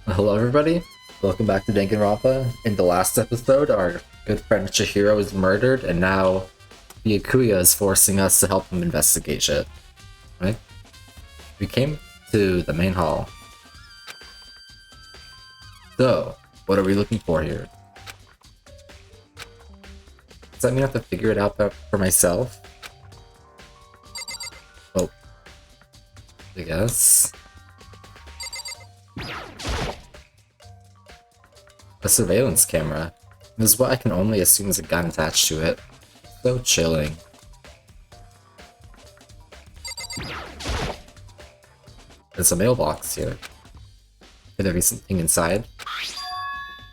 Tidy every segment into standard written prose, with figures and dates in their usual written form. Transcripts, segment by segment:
Hello everybody, welcome back to Danganronpa. In the last episode, our good friend Chihiro was murdered, and now Byakuya is forcing us to help him investigate it. Right? We came to the main hall. So, what are we looking for here? Does that mean I have to figure it out for myself? Oh. I guess. A surveillance camera. This is what I can only assume is a gun attached to it. So chilling. There's a mailbox here. Could there be something inside?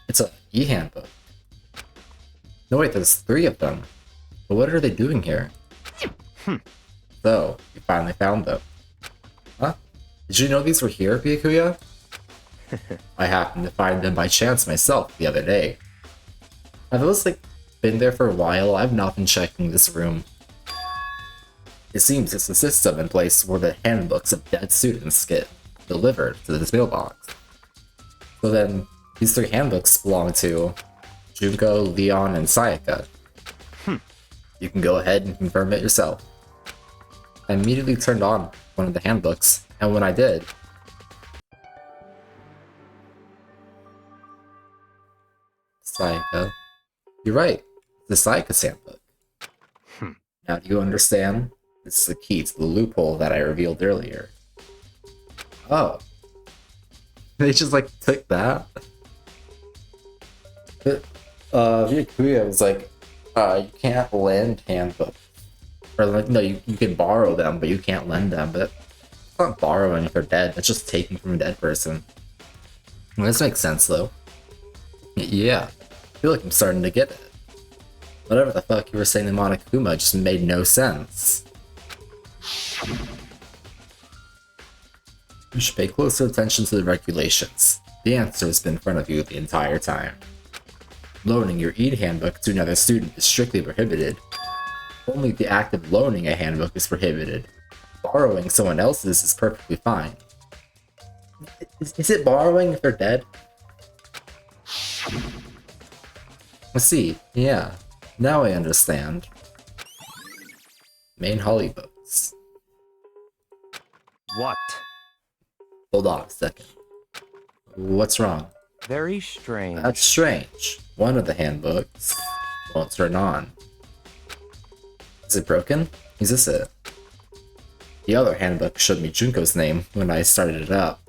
It's a e-handbook. No wait, there's 3 of them. But what are they doing here? So, you finally found them. Huh? Did you know these were here, Byakuya? I happened to find them by chance myself the other day. Have those, been there for a while? I've not been checking this room. It seems it's a system in place where the handbooks of dead students get delivered to this mailbox. So then, these 3 handbooks belong to Junko, Leon, and Sayaka. You can go ahead and confirm it yourself. I immediately turned on one of the handbooks, and when I did, Sayaka. You're right. It's the Sayaka's handbook. Now do you understand? This is the key to the loophole that I revealed earlier. Oh. They just took that? But, Byakuya was you can't lend handbooks. Or no, you can borrow them, but you can't lend them. But it's not borrowing if they're dead, it's just taking from a dead person. Well, this makes sense though. Yeah. I feel like I'm starting to get it. Whatever the fuck you were saying to Monokuma just made no sense. You should pay closer attention to the regulations. The answer has been in front of you the entire time. Loaning your e-handbook to another student is strictly prohibited. Only the act of loaning a handbook is prohibited. Borrowing someone else's is perfectly fine. Is it borrowing if they're dead? I see, yeah. Now I understand. Main Holly books. What? Hold on a second. What's wrong? Very strange. That's strange. One of the handbooks won't turn on. Is it broken? Is this it? The other handbook showed me Junko's name when I started it up.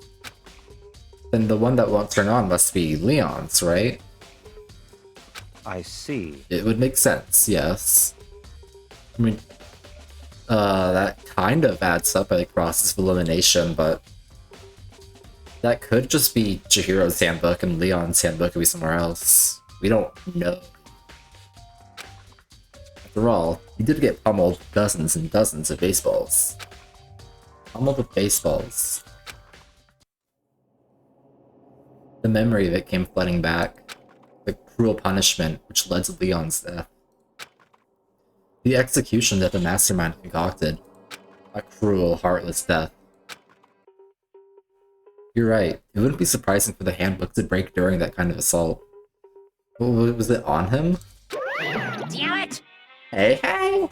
Then the one that won't turn on must be Leon's, right? I see. It would make sense, yes. I mean, that kind of adds up by the process of elimination, but that could just be Chihiro's handbook and Leon's handbook could be somewhere else. We don't know. After all, he did get pummeled with dozens and dozens of baseballs. Pummeled with baseballs. The memory of it came flooding back. The cruel punishment which led to Leon's death. The execution that the mastermind concocted. A cruel, heartless death. You're right, it wouldn't be surprising for the handbook to break during that kind of assault. Was it on him? Damn it! Hey, hey!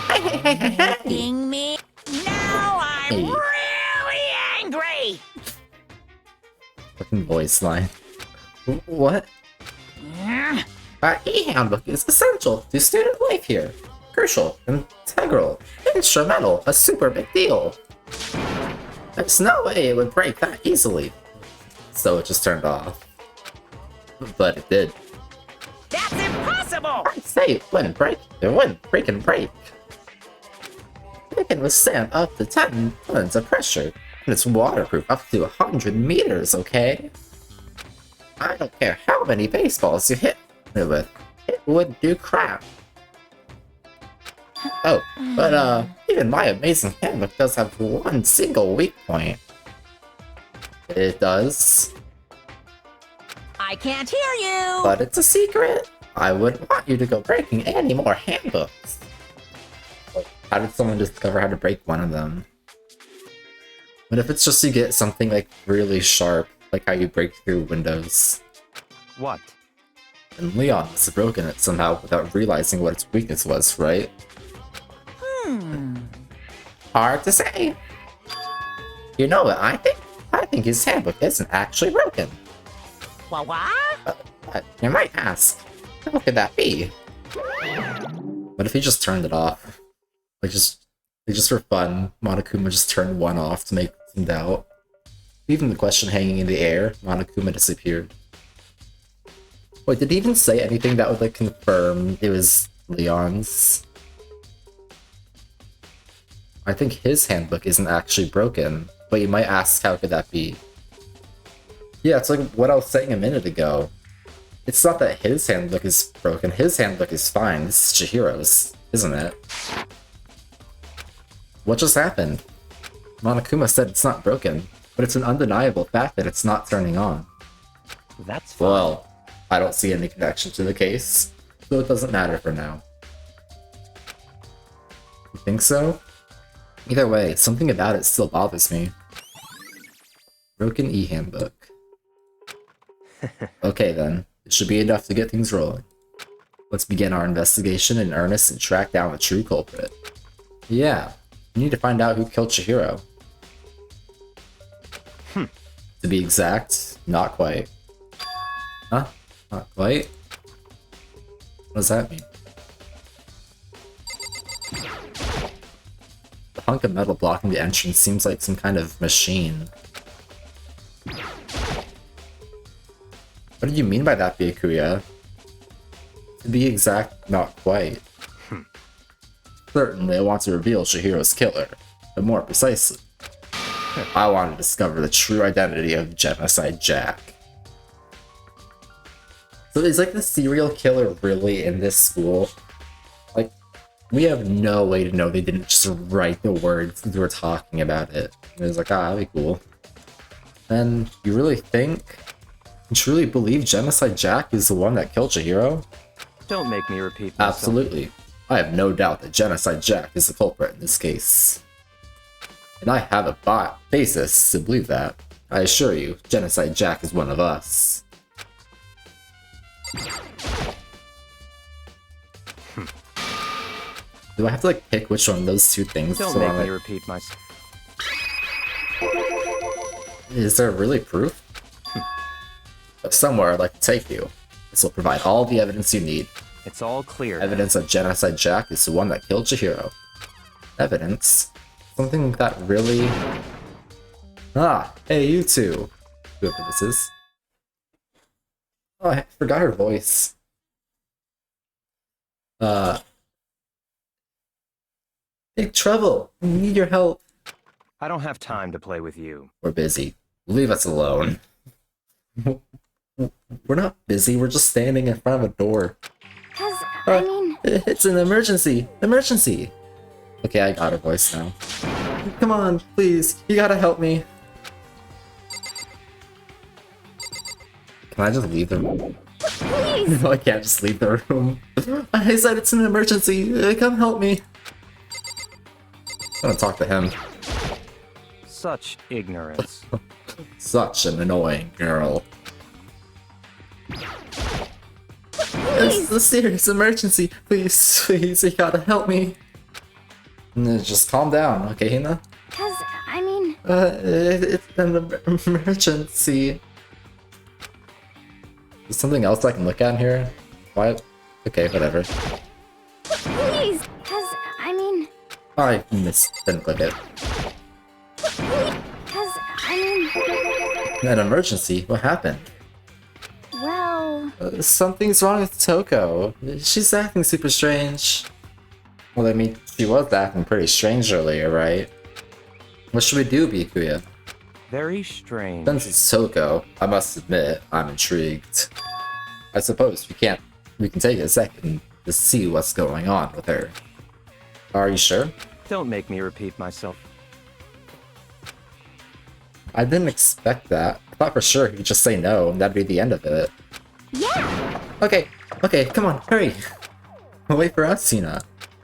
Hey! Ding me! Now I'm Hey. really angry! Fucking voice line. What? Our e-handbook is essential to student life here. Crucial, integral, instrumental, a super big deal. There's no way it would break that easily. So it just turned off. But it did. That's impossible! I say it wouldn't break. It wouldn't freaking break. It can withstand up to 10 tons of pressure. And it's waterproof up to 100 meters, okay? I don't care how many baseballs you hit it with. It wouldn't do crap. Oh, but even my amazing handbook does have one single weak point. It does. I can't hear you! But it's a secret. I wouldn't want you to go breaking any more handbooks. How did someone discover how to break one of them? But if it's just you get something like really sharp, Like how you break through windows. What? And Leon must have broken it somehow without realizing what its weakness was, right? Hard to say. You know what I think? I think his handbook isn't actually broken. What? You might ask, how could that be? What if he just turned it off? Like just for fun, Monokuma just turned one off to make some doubt. Leaving the question hanging in the air, Monokuma disappeared. Wait, did he even say anything that would like confirm it was Leon's? I think his handbook isn't actually broken, but you might ask how could that be? Yeah, it's like what I was saying a minute ago. It's not that his handbook is broken, his handbook is fine, this is Chihiro's, isn't it? What just happened? Monokuma said it's not broken, but it's an undeniable fact that it's not turning on. That's fine. Well, I don't see any connection to the case, so it doesn't matter for now. You think so? Either way, something about it still bothers me. Broken e-handbook. Okay then, it should be enough to get things rolling. Let's begin our investigation in earnest and track down the true culprit. Yeah, we need to find out who killed Chihiro. To be exact, not quite. Huh? Not quite? What does that mean? The hunk of metal blocking the entrance seems like some kind of machine. What do you mean by that, Byakuya? To be exact, not quite. Certainly, I want to reveal Chihiro's killer, but more precisely, I want to discover the true identity of Genocide Jack. So is like the serial killer really in this school? Like, we have no way to know they didn't just write the words as we were talking about it. It was like, ah, that'd be cool. And you really think? You truly believe Genocide Jack is the one that killed Chihiro? Don't make me repeat myself. Absolutely. I have no doubt that Genocide Jack is the culprit in this case. And I have a basis to believe that. I assure you, Genocide Jack is one of us. Do I have to like pick which one of those two things? Don't make me repeat myself. Is there really proof? Somewhere I'd like to take you. This will provide all the evidence you need. It's all clear. Evidence that Genocide Jack is the one that killed Chihiro. Evidence? Something that really... Ah, hey you two! Whoever this is. Oh, I forgot her voice. Big trouble! We need your help! I don't have time to play with you. We're busy. Leave us alone. We're not busy, we're just standing in front of a door. I mean... It's an emergency! Emergency! Okay, I got her voice now. Come on, please, you gotta help me. Can I just leave the room? Please! No, I can't just leave the room. I said it's an emergency, come help me. I'm gonna talk to him. Such ignorance. Such an annoying girl. It's a serious emergency. Please, you gotta help me. Just calm down, okay, Hina? I mean... It's an emergency. Is something else I can look at in here? Why? Okay, whatever. Please! I mean... I didn't click it. I mean... An emergency? What happened? Well... Something's wrong with Toko. She's acting super strange. Well, I mean, she was acting pretty strange earlier, right? What should we do, Byakuya? Very strange. Since it's Toko, I must admit, I'm intrigued. I suppose we can take a second to see what's going on with her. Are you sure? Don't make me repeat myself. I didn't expect that. I thought for sure he'd just say no, and that'd be the end of it. Yeah! Okay, come on, hurry! Wait for us, Hina.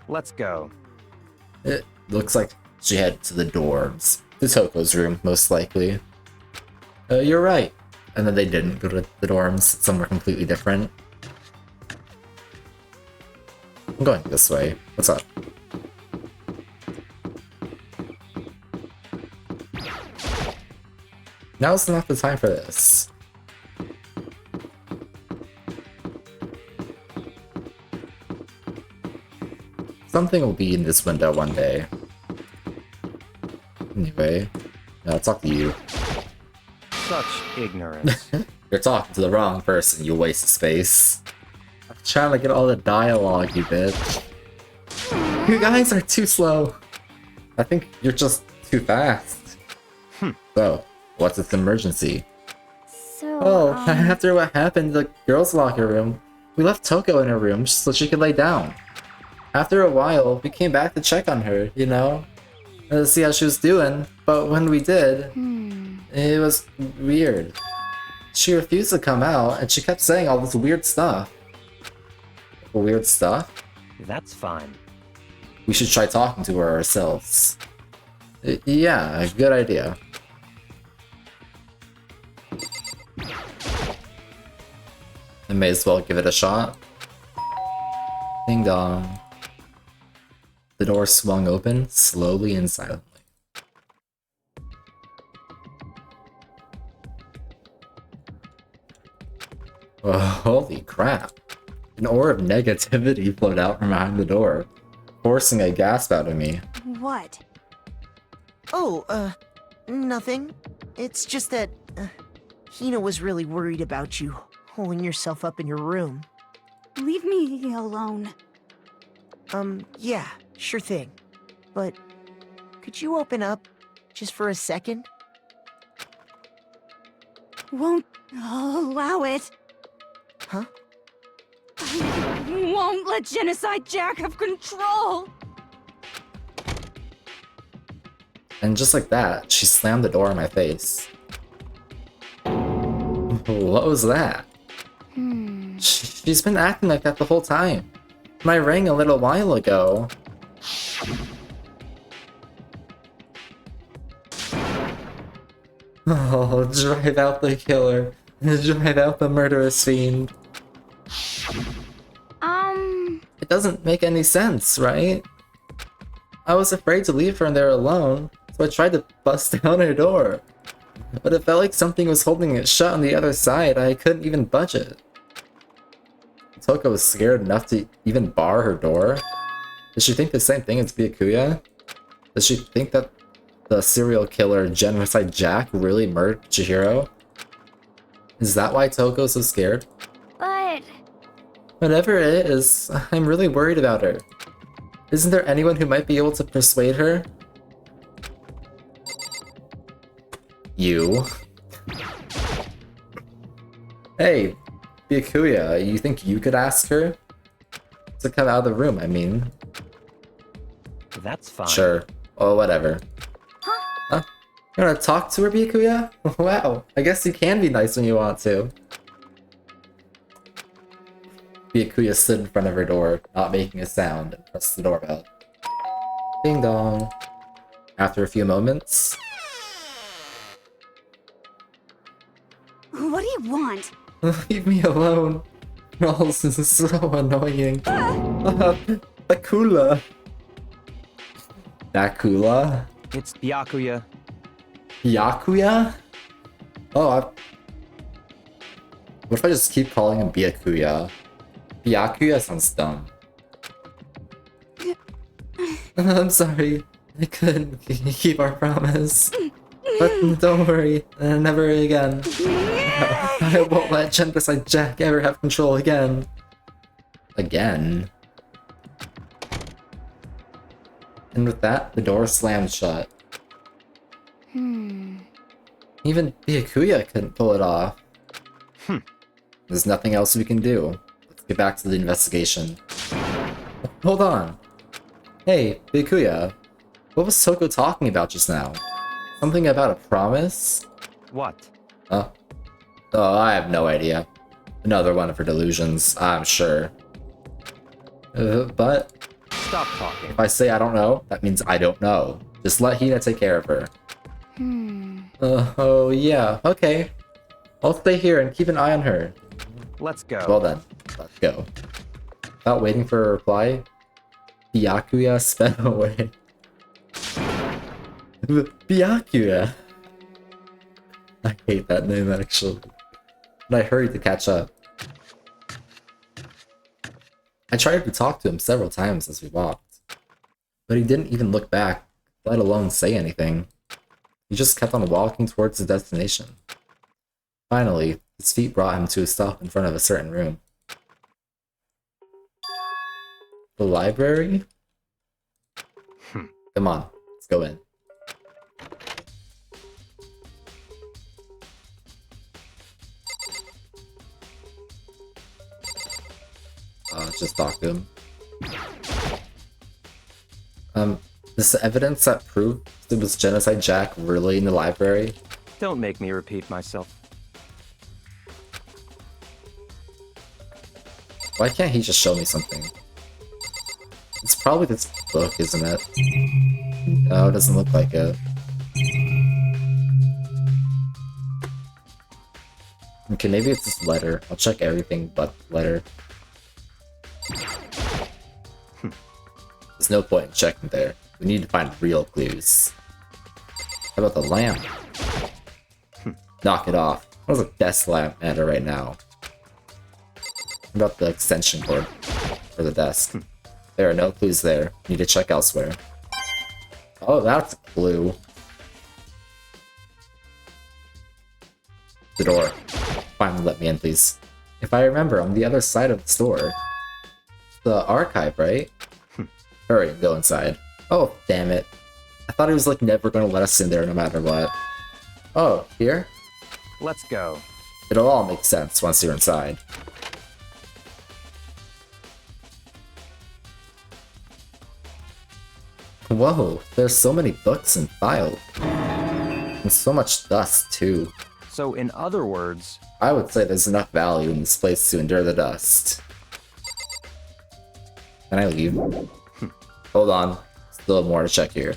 Let's go. It looks like she headed to the dorms. To Toko's room, most likely. You're right. And then they didn't go to the dorms, some were completely different. I'm going this way. What's up? Now's not the time for this. Something will be in this window one day. Anyway, now I'll talk to you. Such ignorance. You're talking to the wrong person, you waste of space. I'm trying to get all the dialogue, you bitch. You guys are too slow. I think you're just too fast. So, what's its emergency? So, Oh, after what happened in the girls' locker room, we left Toko in her room so she could lay down. After a while, we came back to check on her, you know? To see how she was doing, but when we did, it was weird. She refused to come out, and she kept saying all this weird stuff. Weird stuff? That's fine. We should try talking to her ourselves. Yeah, good idea. I may as well give it a shot. Ding dong. The door swung open, slowly and silently. Oh, holy crap. An aura of negativity flowed out from behind the door, forcing a gasp out of me. What? Oh, nothing. It's just that, Hina was really worried about you, holding yourself up in your room. Leave me alone. Yeah, sure thing. But, could you open up, just for a second? Won't allow it. Huh? I won't let Genocide Jack have control. And just like that, she slammed the door in my face. What was that? She's been acting like that the whole time. And I rang a little while ago. Oh, drive out the killer. Drive out the murderous fiend. It doesn't make any sense, right? I was afraid to leave her in there alone, so I tried to bust down her door. But it felt like something was holding it shut on the other side. I couldn't even budge it. Toko was scared enough to even bar her door. Does she think the same thing as Byakuya? Does she think that the serial killer Genocide Jack really murdered Chihiro? Is that why Toko's so scared? but Whatever it is, I'm really worried about her. Isn't there anyone who might be able to persuade her? You. Hey, Byakuya, you think you could ask her? To come out of the room, I mean. That's fine. Sure. Oh, whatever. Huh? You wanna talk to her, Byakuya? Wow, I guess you can be nice when you want to. Byakuya stood in front of her door, not making a sound, and pressed the doorbell. Ding dong. After a few moments... What do you want? Leave me alone. You're all so annoying. Bakula. Bakula? It's Byakuya. Byakuya? Oh, what if I just keep calling him Byakuya? Byakuya sounds dumb. I'm sorry. I couldn't keep our promise. But don't worry, never again. I won't let Genocide Jack ever have control again. Again? And with that, the door slammed shut. Even Byakuya couldn't pull it off. There's nothing else we can do. Let's get back to the investigation. Hold on. Hey, Byakuya. What was Toko talking about just now? Something about a promise? What? Oh, I have no idea. Another one of her delusions, I'm sure. But Stop talking. if I say I don't know, that means I don't know. Just let Hina take care of her. Oh, yeah, okay. I'll stay here and keep an eye on her. Let's go. Well then, let's go. Without waiting for a reply, Byakuya sped away. Byakuya! I hate that name actually. And I hurried to catch up. I tried to talk to him several times as we walked, but he didn't even look back, let alone say anything. He just kept on walking towards his destination. Finally, his feet brought him to a stop in front of a certain room. The library? Come on, let's go in. Just talk to him. This evidence that proved it was Genocide Jack really in the library? Don't make me repeat myself. Why can't he just show me something? It's probably this book, isn't it? No, it doesn't look like it. Okay, maybe it's this letter. I'll check everything but the letter. There's no point in checking there. We need to find real clues. How about the lamp? Knock it off. What does a desk lamp matter right now? What about the extension cord for the desk? There are no clues there. Need to check elsewhere. Oh, that's a clue. The door. Finally let me in, please. If I remember, on the other side of the store. The archive, right? Hurry, go inside. Oh, damn it. I thought he was like never gonna let us in there no matter what. Oh, here? Let's go. It'll all make sense once you're inside. Whoa, there's so many books and files. And so much dust, too. So, in other words, I would say there's enough value in this place to endure the dust. Can I leave? Hold on. Still more to check here.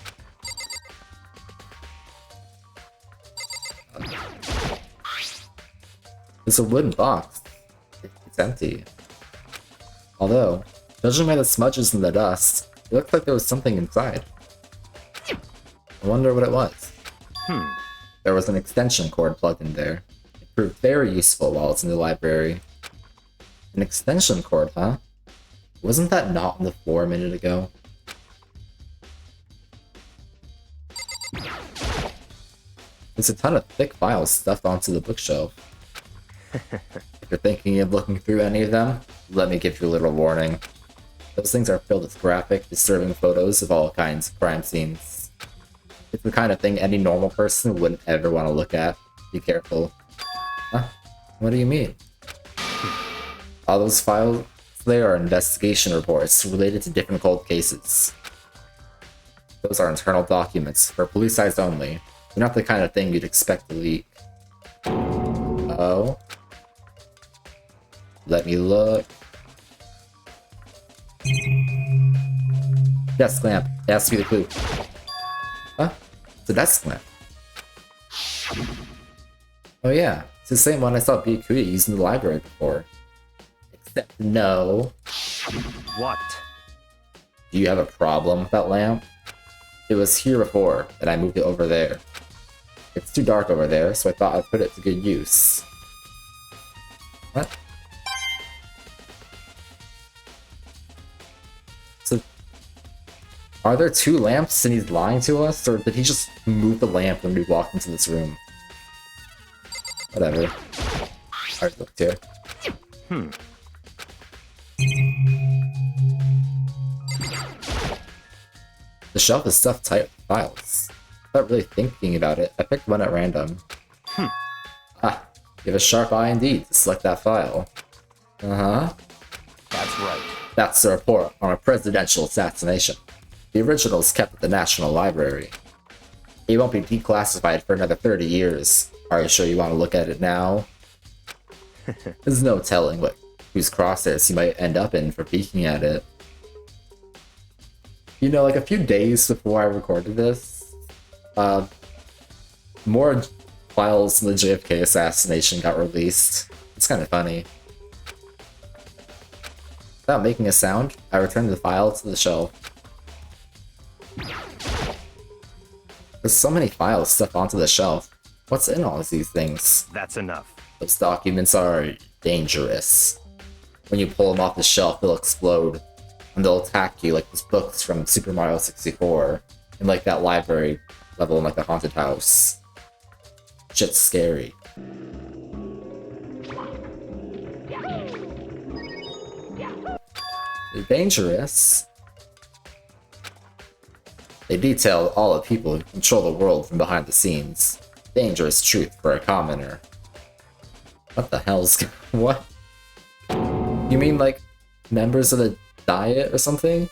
It's a wooden box. It's empty. Although, judging by the smudges and the dust, it looked like there was something inside. I wonder what it was. There was an extension cord plugged in there. It proved very useful while it's in the library. An extension cord, huh? Wasn't that not on the floor a minute ago? There's a ton of thick files stuffed onto the bookshelf. If you're thinking of looking through any of them, let me give you a little warning. Those things are filled with graphic, disturbing photos of all kinds of crime scenes. It's the kind of thing any normal person wouldn't ever want to look at. Be careful. Huh? What do you mean? All those files there are investigation reports related to different cold cases. Those are internal documents, for police eyes only. They're not the kind of thing you'd expect to leak. Oh? Let me look. Desk lamp. It has to be the clue. Huh? It's a desk lamp. Oh yeah, it's the same one I saw Byakuya use in the library before. Except no. what? Do you have a problem with that lamp? It was here before, and I moved it over there. It's too dark over there, so I thought I'd put it to good use. What? So, are there two lamps and he's lying to us, or did he just move the lamp when we walked into this room? Whatever. Alright, look here. The shelf is stuffed tight with files. Without really thinking about it, I picked one at random. Ah, you have a sharp eye indeed to select that file. Uh-huh. That's right. That's the report on a presidential assassination. The original is kept at the National Library. It won't be declassified for another 30 years. Are you sure you want to look at it now? There's no telling whose crosshairs you might end up in for peeking at it. You know, like a few days before I recorded this, more files from the JFK assassination got released. It's kind of funny. Without making a sound, I returned the file to the shelf. There's so many files stuck onto the shelf. What's in all of these things? That's enough. Those documents are dangerous. When you pull them off the shelf, they'll explode. And they'll attack you like those books from Super Mario 64. And like that library level in like the haunted house. Shit's scary. They're dangerous. They detail all the people who control the world from behind the scenes. Dangerous truth for a commoner. What the hell's... what? You mean like members of the Diet or something?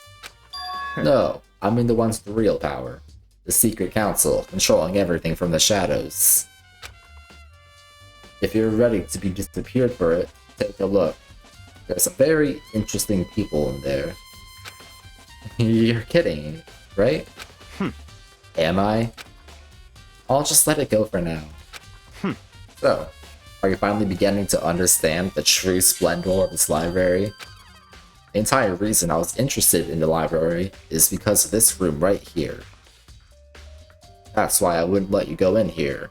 No, I mean the ones with real power. The Secret Council, controlling everything from the shadows. If you're ready to be disappeared for it, take a look. There's some very interesting people in there. You're kidding, right? Am I? I'll just let it go for now. So, are you finally beginning to understand the true splendor of this library? The entire reason I was interested in the library is because of this room right here. That's why I wouldn't let you go in here.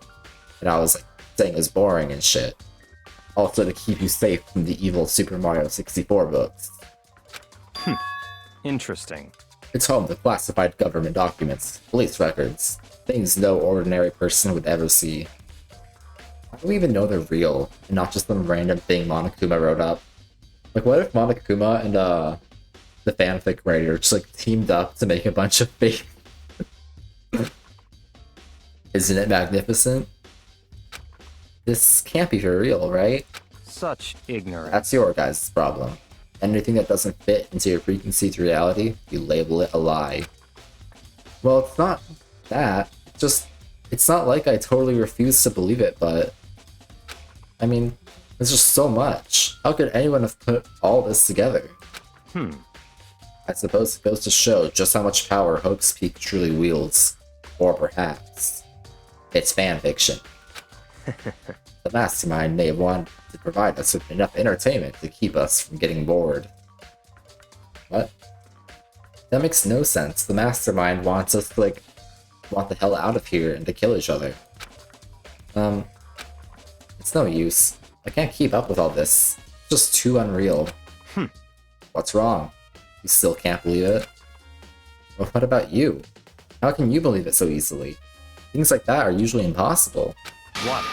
And I was like, saying it's boring and shit. Also to keep you safe from the evil Super Mario 64 books. Interesting. It's home to classified government documents, police records, things no ordinary person would ever see. How do we even know they're real, and not just some random thing Monokuma wrote up? Like, what if Monokuma and, the fanfic writer just, like, teamed up to make a bunch of fake... Isn't it magnificent? This can't be for real, right? Such ignorance. That's your guys' problem. Anything that doesn't fit into your preconceived reality, you label it a lie. Well, it's not that. It's not like I totally refuse to believe it, but... I mean, there's just so much. How could anyone have put all this together? I suppose it goes to show just how much power Hope's Peak truly wields. Or perhaps, it's fanfiction. The mastermind may have wanted to provide us with enough entertainment to keep us from getting bored. What? That makes no sense. The mastermind wants us to, like, want the hell out of here and to kill each other. It's no use. I can't keep up with all this. It's just too unreal. What's wrong? You still can't believe it? Well, what about you? How can you believe it so easily? Things like that are usually impossible. What?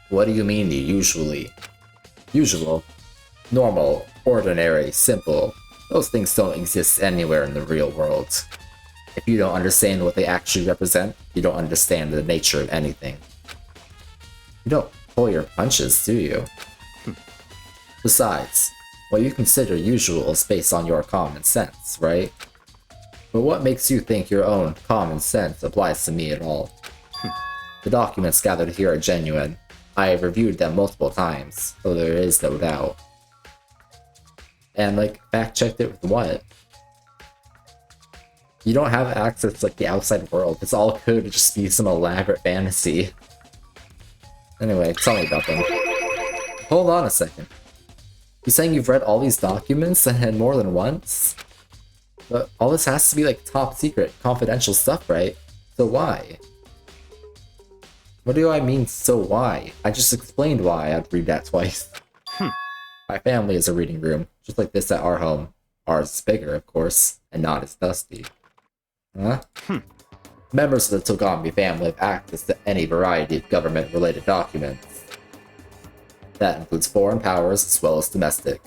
What do you mean, usually? Usual. Normal. Ordinary. Simple. Those things don't exist anywhere in the real world. If you don't understand what they actually represent, you don't understand the nature of anything. You don't pull your punches, do you? Besides, what you consider usual is based on your common sense, right? But what makes you think your own common sense applies to me at all? The documents gathered here are genuine. I have reviewed them multiple times, so there is no doubt. And, like, fact-checked it with what? You don't have access to, like, the outside world. This all could just be some elaborate fantasy. Anyway, tell me about them. Hold on a second. You saying you've read all these documents and more than once? But all this has to be, like, top secret, confidential stuff, right? So why? What do I mean, so why? I just explained why I'd read that twice. My family is a reading room, just like this at our home. Ours is bigger, of course, and not as dusty. Huh? Members of the Togami family have access to any variety of government-related documents. That includes foreign powers as well as domestic.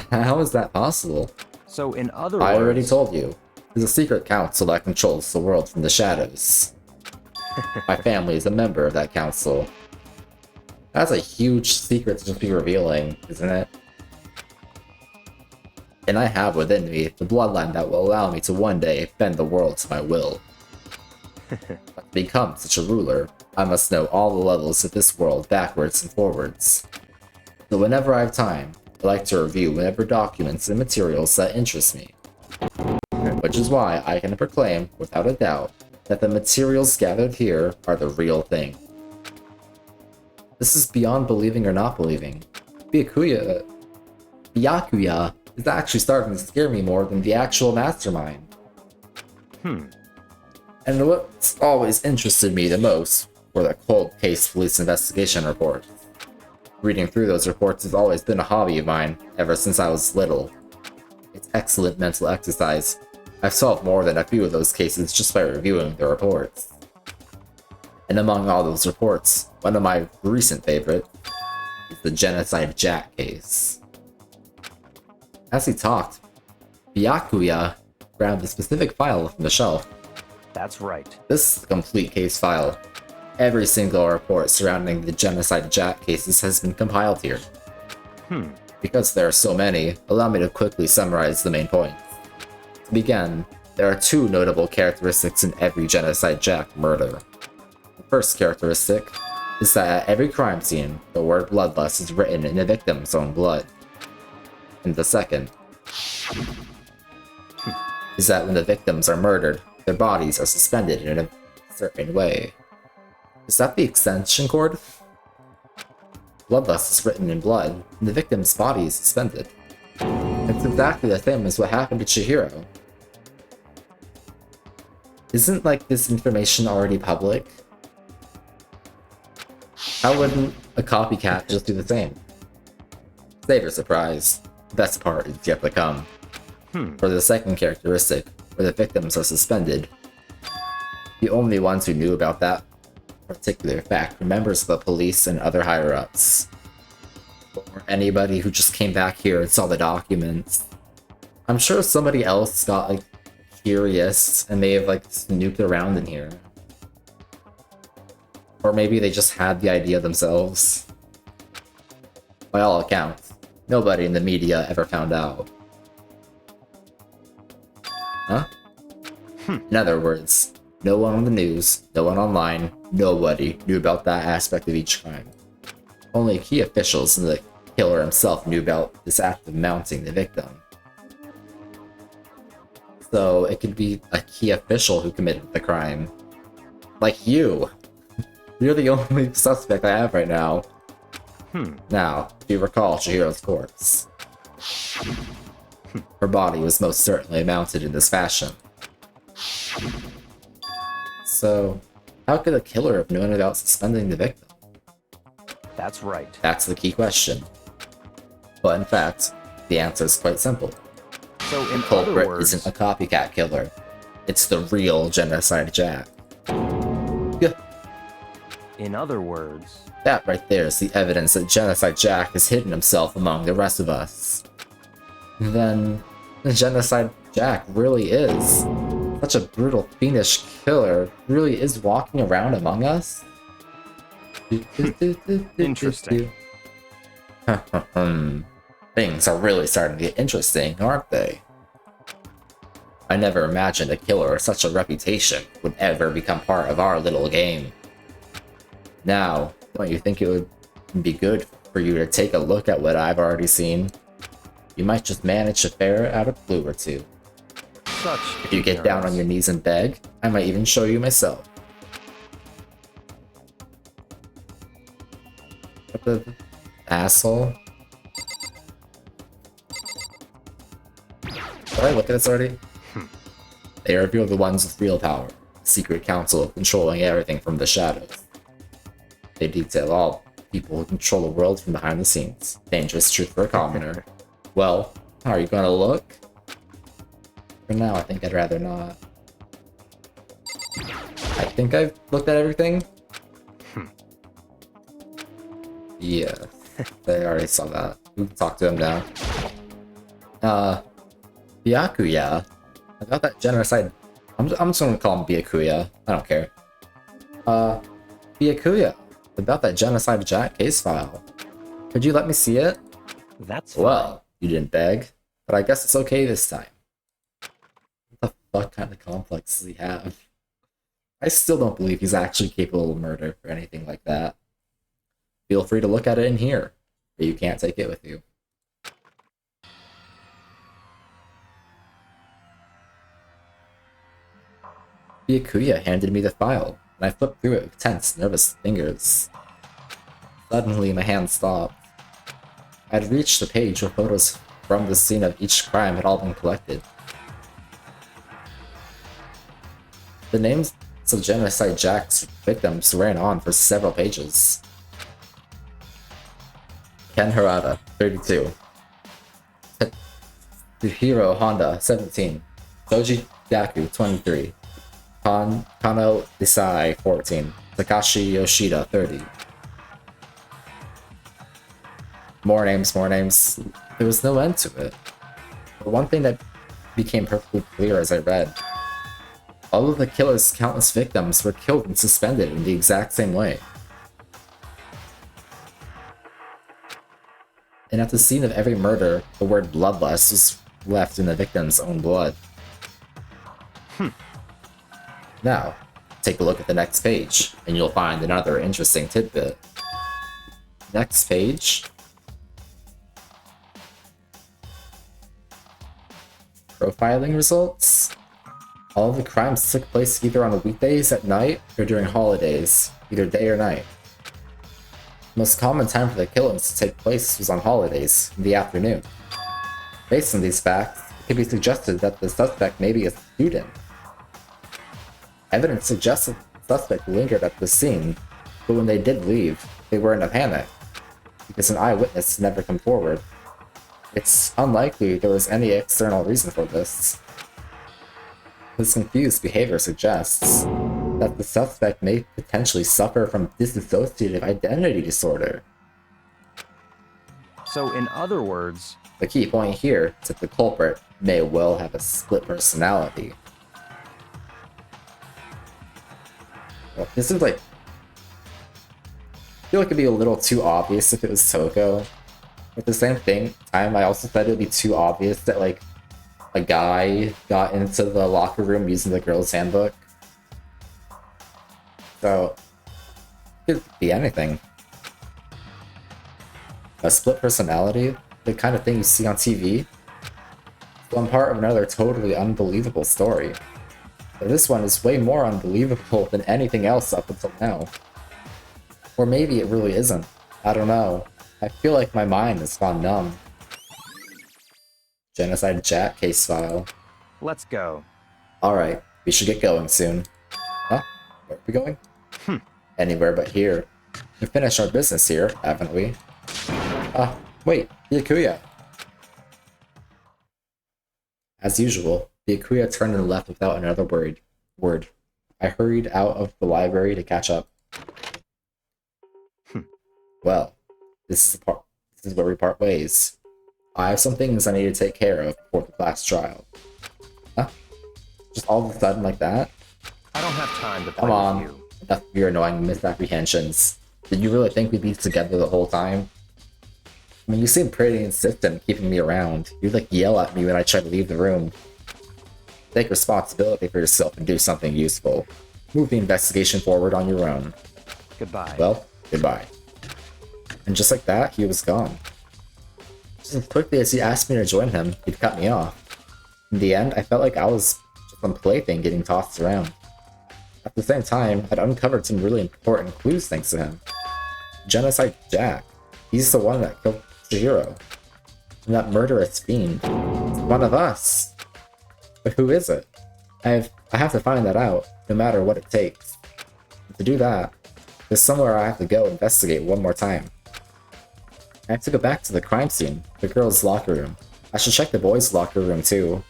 How is that possible? So in other words... I already told you. There's a secret council that controls the world from the shadows. My family is a member of that council. That's a huge secret to just be revealing, isn't it? And I have within me the bloodline that will allow me to one day bend the world to my will. But to become such a ruler, I must know all the levels of this world backwards and forwards. So whenever I have time, I like to review whatever documents and materials that interest me. Which is why I can proclaim, without a doubt, that the materials gathered here are the real thing. This is beyond believing or not believing. Byakuya is actually starting to scare me more than the actual mastermind. And what's always interested me the most were the cold case police investigation reports. Reading through those reports has always been a hobby of mine, ever since I was little. It's excellent mental exercise. I've solved more than a few of those cases just by reviewing the reports. And among all those reports, one of my recent favorites is the Genocide Jack case. As he talked, Byakuya grabbed a specific file from the shelf. That's right. This is the complete case file. Every single report surrounding the Genocide Jack cases has been compiled here. Because there are so many, allow me to quickly summarize the main points. To begin, there are two notable characteristics in every Genocide Jack murder. The first characteristic is that at every crime scene, the word bloodlust is written in the victim's own blood. And the second is that when the victims are murdered, their bodies are suspended in a certain way. Is that the extension cord? Bloodlust is written in blood, and the victim's body is suspended. It's exactly the same as what happened to Chihiro. Isn't, this information already public? How wouldn't a copycat just do the same? Save your surprise. The best part is yet to come. For the second characteristic, where the victims are suspended, the only ones who knew about that particular fact were members of the police and other higher-ups. Or anybody who just came back here and saw the documents. I'm sure somebody else got, curious and may have, snooped around in here. Or maybe they just had the idea themselves. By all accounts, nobody in the media ever found out. Huh? In other words, no one on the news, no one online, nobody knew about that aspect of each crime. Only key officials and the killer himself knew about this act of mounting the victim. So it could be a key official who committed the crime. Like you! You're the only suspect I have right now. Now, do you recall Chihiro's corpse? Her body was most certainly mounted in this fashion. So, how could a killer have known about suspending the victim? That's right. That's the key question. But in fact, the answer is quite simple. So in The other culprit words, isn't a copycat killer. It's the real Genocide Jack. in other words, That right there is the evidence that Genocide Jack has hidden himself among the rest of us. Then, the Genocide Jack really is. Such a brutal, fiendish killer really is walking around among us? Interesting. Things are really starting to get interesting, aren't they? I never imagined a killer of such a reputation would ever become part of our little game. Now, don't you think it would be good for you to take a look at what I've already seen? You might just manage to ferret out a clue or two. Such If you get down on your knees and beg, I might even show you myself. What the asshole? Did I look at this already? They reveal the ones with real power, the secret council controlling everything from the shadows. They detail all people who control the world from behind the scenes. Dangerous truth for a commoner. Well, are you gonna look? For now, I think I'd rather not. I think I've looked at everything. Yeah, I already saw that. We can talk to him now. Byakuya. I got that genocide. I'm just gonna call him Byakuya. I don't care. Byakuya. About that Genocide Jack case file. Could you let me see it? That's Well, you didn't beg, but I guess it's okay this time. What the fuck kind of complex does he have? I still don't believe he's actually capable of murder or anything like that. Feel free to look at it in here, but you can't take it with you. Byakuya handed me the file, and I flipped through it with tense, nervous fingers. Suddenly, my hand stopped. I had reached the page where photos from the scene of each crime had all been collected. The names of Genocide Jack's victims ran on for several pages. Ken Harada, 32. Hiro Honda, 17. Soji Daku, 23. Kano Isai, 14. Takashi Yoshida, 30. More names, more names. There was no end to it. But one thing that became perfectly clear as I read. All of the killer's countless victims were killed and suspended in the exact same way. And at the scene of every murder, the word bloodlust was left in the victim's own blood. Now, take a look at the next page, and you'll find another interesting tidbit. Next page. Profiling results. All of the crimes took place either on weekdays at night or during holidays, either day or night. The most common time for the killings to take place was on holidays, in the afternoon. Based on these facts, it can be suggested that the suspect may be a student. Evidence suggests that the suspect lingered at the scene, but when they did leave, they were in a panic, because an eyewitness had never come forward. It's unlikely there was any external reason for this. This confused behavior suggests that the suspect may potentially suffer from dissociative identity disorder. So, in other words, The key point here is that the culprit may well have a split personality. Well, this is like... I feel like it'd be a little too obvious if it was Toko. At the same time, I also thought it would be too obvious that, like, a guy got into the locker room using the girl's handbook. So, it could be anything. A split personality, the kind of thing you see on TV, is one part of another totally unbelievable story. But this one is way more unbelievable than anything else up until now. Or maybe it really isn't. I don't know. I feel like my mind has gone numb. Genocide Jack case file. let's go. Alright, we should get going soon. Huh? Where are we going? Anywhere but here. We finished our business here, haven't we? Wait, the Akuya! As usual, the Akuya turned and left without another word. I hurried out of the library to catch up. Well, this is where we part ways. I have some things I need to take care of before the class trial. Huh? Just all of a sudden like that? I don't have time to play Come on. with you. Enough of your annoying misapprehensions. Did you really think we'd be together the whole time? I mean, you seem pretty insistent keeping me around. You'd like yell at me when I try to leave the room. Take responsibility for yourself and do something useful. Move the investigation forward on your own. Goodbye. Well, goodbye. And just like that, he was gone. Just as quickly as he asked me to join him, he'd cut me off. In the end, I felt like I was just some plaything getting tossed around. At the same time, I'd uncovered some really important clues thanks to him. Genocide Jack. He's the one that killed Chihiro. And that murderous fiend. It's one of us. But who is it? I have to find that out, no matter what it takes. And to do that, there's somewhere I have to go investigate one more time. I have to go back to the crime scene, the girls' locker room. I should check the boys' locker room too.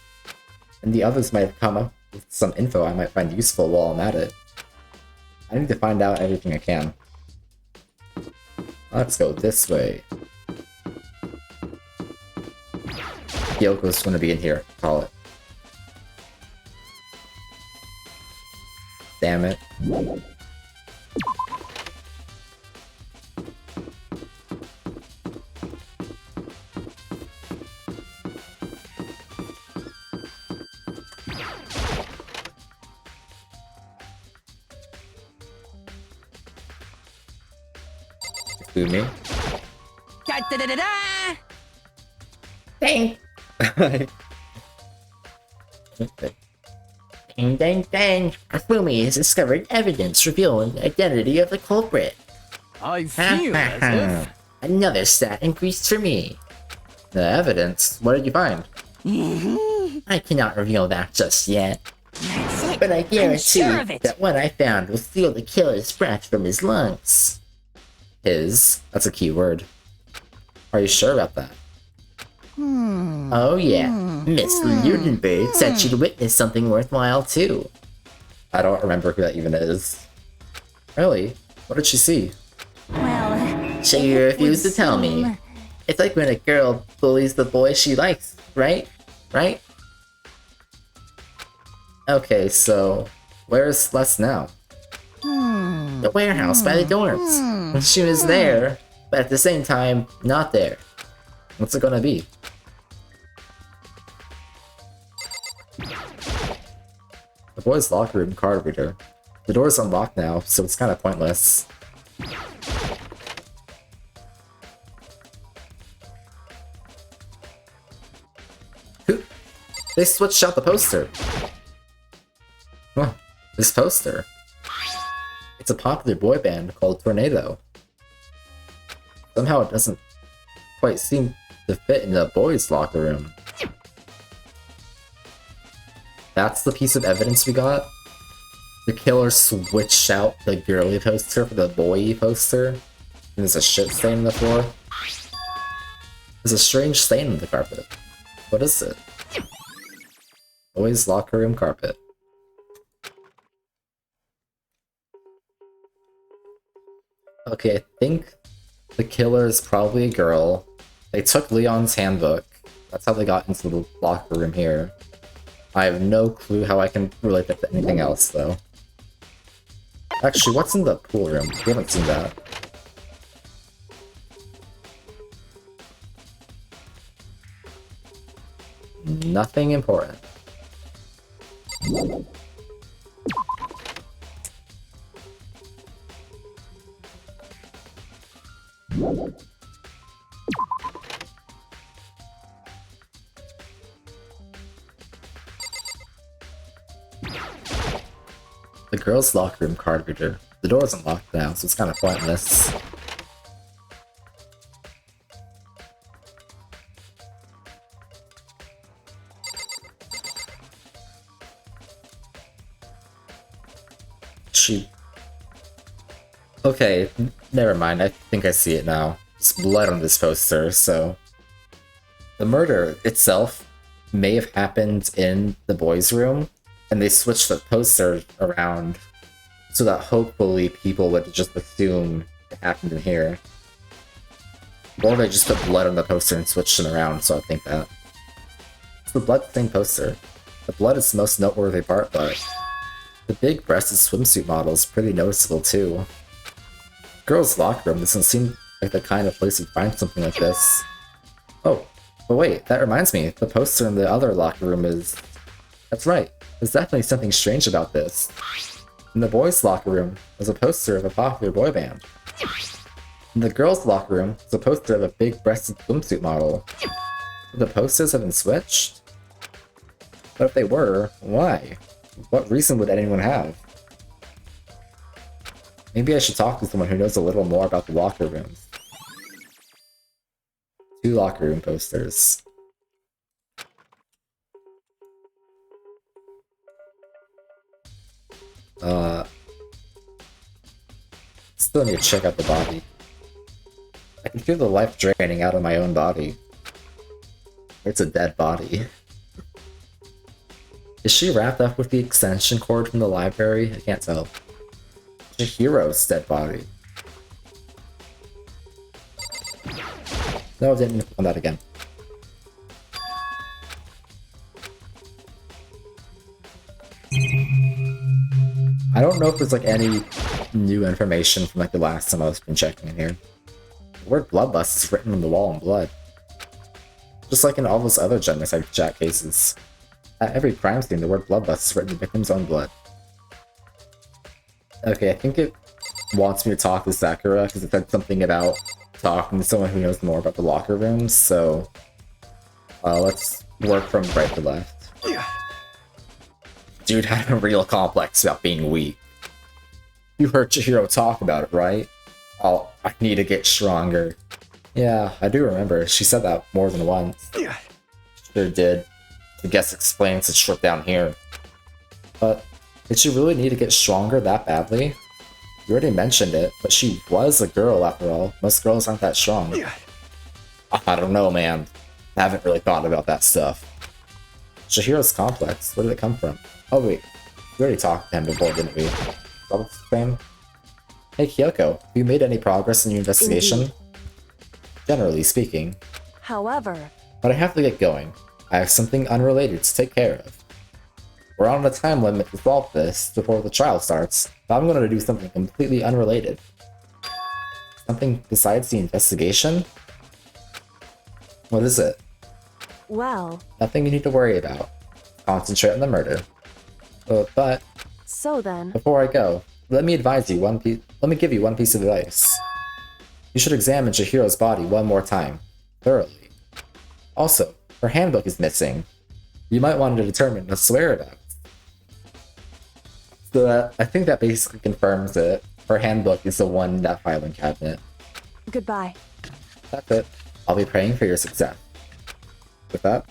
And the others might come up with some info I might find useful while I'm at it. I need to find out everything I can. Let's go this way. Kyoko's gonna be in here, call it. Damn it. Me? Da da da da da! Dang! Dang, dang, dang. Afumi has discovered evidence revealing the identity of the culprit. I feel as if... Another stat increase for me. The evidence? What did you find? I cannot reveal that just yet. That's it. But I guarantee sure of it. that what I found will steal the killer's breath from his lungs. His? That's a key word. Are you sure about that? Oh yeah, Miss Ludenberg said she'd witnessed something worthwhile too. I don't remember who that even is. Really? What did she see? Well, She refused to tell me. seem- It's like when a girl bullies the boy she likes, right? Right? Okay, so where's Les now? The warehouse by the dorms. She was there, but at the same time, not there. What's it gonna be? The boys' locker room card reader. The door's unlocked now, so it's kind of pointless. They switched out the poster. Huh, this poster. It's a popular boy band called Tornado. Somehow it doesn't quite seem to fit in the boys' locker room. That's the piece of evidence we got? The killer switched out the girly poster for the boy poster? And there's a shit stain on the floor? There's a strange stain on the carpet. What is it? Boys' locker room carpet. Okay, I think the killer is probably a girl. They took Leon's handbook. That's how they got into the locker room here. I have no clue how I can relate that to anything else, though. Actually, what's in the pool room? We haven't seen that. Nothing important. The girls' locker room card reader. The door's unlocked now, so it's kind of pointless. Okay, never mind. I think I see it now. There's blood on this poster, so... The murder itself may have happened in the boys' room, and they switched the poster around so that hopefully people would just assume it happened in here. Or they just put blood on the poster and switched it around, so I think that. It's the blood-stained poster. The blood is the most noteworthy part, but the big-breasted swimsuit model is pretty noticeable too. Girls' locker room doesn't seem like the kind of place you'd find something like this. Oh, but wait, that reminds me, the poster in the other locker room is... That's right, there's definitely something strange about this. In the boys' locker room was a poster of a popular boy band. In the girls' locker room was a poster of a big-breasted swimsuit model. Would the posters have been switched? But if they were, why? What reason would anyone have? Maybe I should talk to someone who knows a little more about the locker rooms. 2 locker room posters. Still need to check out the body. I can feel the life draining out of my own body. It's a dead body. Is she wrapped up with the extension cord from the library? I can't tell. Chihiro's dead body. No, I didn't click on that again. I don't know if there's like any new information from like the last time I've been checking in here. The word bloodlust is written on the wall in blood. Just like in all those other genocide chat cases. At every crime scene, the word bloodlust is written in the victim's own blood. Okay, I think it wants me to talk to Sakura because it said something about talking to someone who knows more about the locker rooms, so let's work from right to left. Dude had a real complex about being weak. You heard Chihiro talk about it, right? Oh, I need to get stronger. Yeah, I do remember. She said that more than once. Sure did. The guest explains it's stripped down here. But did she really need to get stronger that badly? You already mentioned it, but she was a girl after all. Most girls aren't that strong. I don't know, man. I haven't really thought about that stuff. Chihiro's complex. Where did it come from? Oh wait, we already talked to him before, didn't we? Is that what's his name? Hey Kyoko, have you made any progress in your investigation? Indeed. Generally speaking. However, But I have to get going. I have something unrelated to take care of. We're on a time limit to solve this before the trial starts, but I'm going to do something completely unrelated. Something besides the investigation? What is it? well, Nothing you need to worry about. Concentrate on the murder. But so then, before I go, let me give you one piece of advice. You should examine Chihiro's body one more time, thoroughly. Also, her handbook is missing. You might want to determine what's whereabouts. So I think that basically confirms it. Her handbook is the one in that filing cabinet. goodbye. That's it. I'll be praying for your success. With that,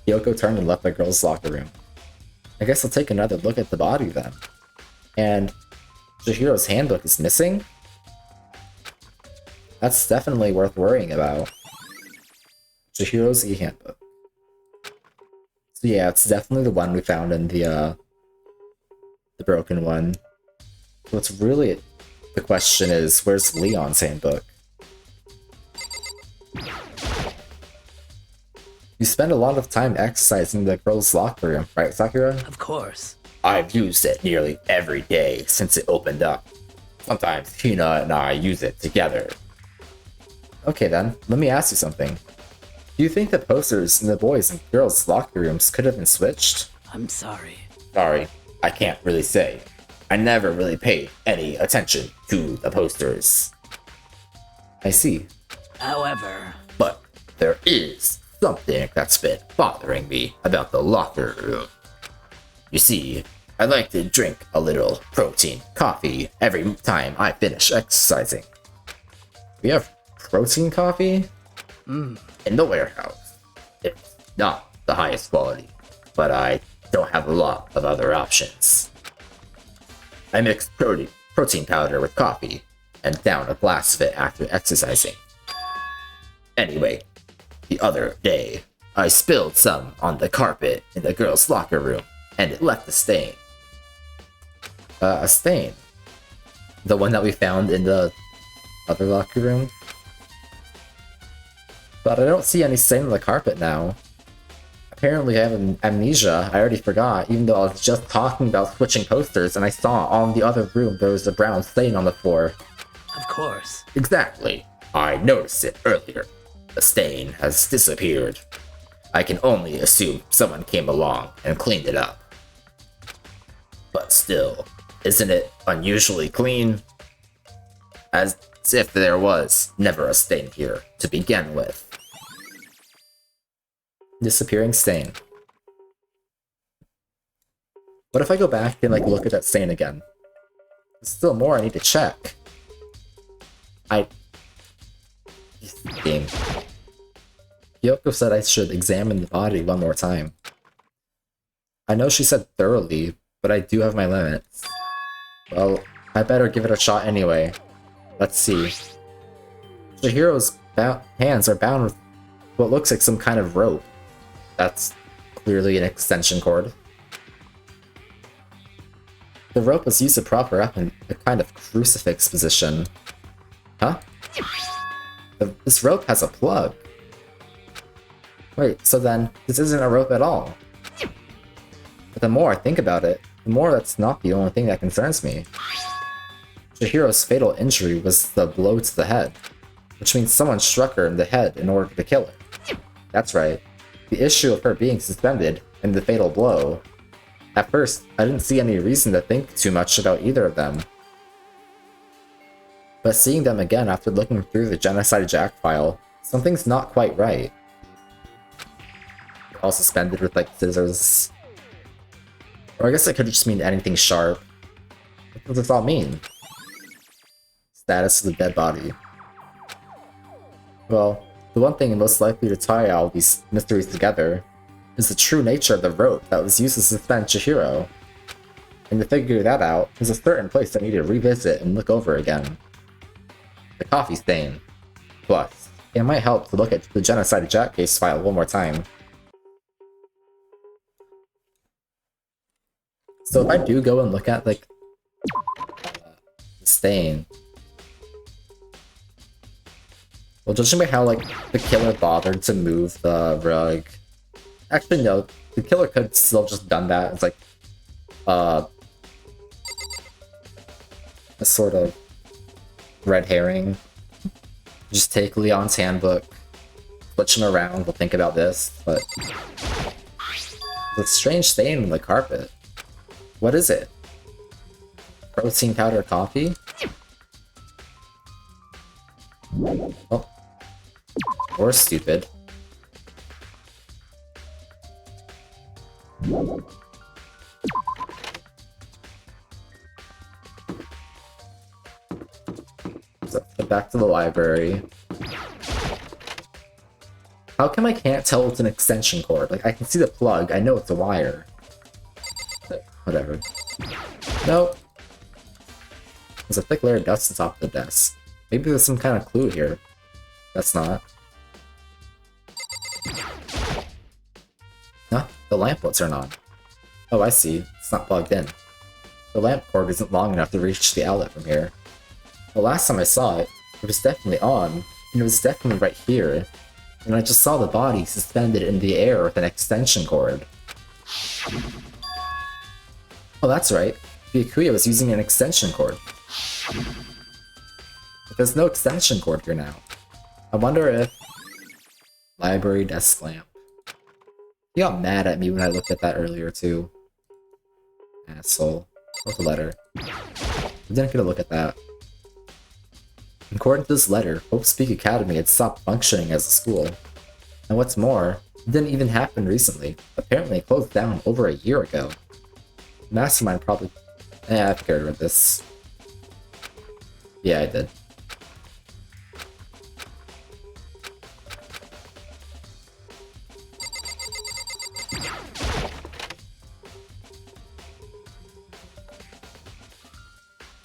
Kyoko turned and left the girls' locker room. I guess I'll take another look at the body then. And Chihiro's handbook is missing? That's definitely worth worrying about. Chihiro's e-handbook. So yeah, it's definitely the one we found in the broken one. What's really the question is, where's Leon's handbook? You spend a lot of time exercising in the girls' locker room, right, Sakura? Of course. I've used it nearly every day since it opened up. Sometimes Hina and I use it together. Okay then, let me ask you something. Do you think the posters in the boys' and girls' locker rooms could have been switched? I'm sorry. Sorry, I can't really say. I never really paid any attention to the posters. I see. However, But there is something that's been bothering me about the locker room. You see, I like to drink a little protein coffee every time I finish exercising. We have protein coffee? In the warehouse. It's not the highest quality, but I don't have a lot of other options. I mix protein powder with coffee and down a glass of it after exercising. Anyway, the other day, I spilled some on the carpet in the girls' locker room, and it left a stain. A stain? The one that we found in the other locker room? But I don't see any stain on the carpet now. Apparently I have amnesia, I already forgot, even though I was just talking about switching posters and I saw on the other room there was a brown stain on the floor. of course. Exactly. I noticed it earlier. The stain has disappeared. I can only assume someone came along and cleaned it up. But still, isn't it unusually clean? As if there was never a stain here to begin with. Disappearing stain. What if I go back and look at that stain again? There's still more I need to check. This game. Kyoko said I should examine the body one more time. I know she said thoroughly, but I do have my limits. Well, I better give it a shot anyway. Let's see. Chihiro's hands are bound with what looks like some kind of rope. That's clearly an extension cord. The rope was used to prop her up in a kind of crucifix position. Huh? This rope has a plug. Wait, so then, this isn't a rope at all. But the more I think about it, the more that's not the only thing that concerns me. Chihiro's fatal injury was the blow to the head, which means someone struck her in the head in order to kill her. That's right. The issue of her being suspended and the fatal blow. At first, I didn't see any reason to think too much about either of them. But seeing them again after looking through the Genocide Jack file, something's not quite right. All suspended with scissors. Or I guess it could just mean anything sharp. What does this all mean? Status of the dead body. Well, the one thing most likely to tie all these mysteries together is the true nature of the rope that was used to suspend Chihiro. And to figure that out, there's a certain place I need to revisit and look over again. The coffee stain. Plus, it might help to look at the Genocide Jack case file one more time. So if I do go and look at, like, the stain... Well, judging by how, like, the killer bothered to move the rug... Actually, no, the killer could still just done that. It's like, a sort of red herring. Just take Leon's handbook, switch him around, we'll think about this, but... There's a strange stain on the carpet. What is it? Protein powder coffee? Oh. Or stupid. So, back to the library. How come I can't tell it's an extension cord? Like, I can see the plug, I know it's a wire. But whatever. Nope. There's a thick layer of dust on top of the desk. Maybe there's some kind of clue here. That's not. No, the lamp won't turn on. Oh, I see. It's not plugged in. The lamp cord isn't long enough to reach the outlet from here. The last time I saw it, it was definitely on, and it was definitely right here. And I just saw the body suspended in the air with an extension cord. Oh, that's right. Byakuya was using an extension cord. But there's no extension cord here now. I wonder if... Library desk lamp. He got mad at me when I looked at that earlier, too. Asshole. What's the letter? I didn't get a look at that. According to this letter, Hope Speak Academy had stopped functioning as a school. And what's more, it didn't even happen recently. Apparently it closed down over a year ago. Mastermind probably... I figured with this. Yeah, I did.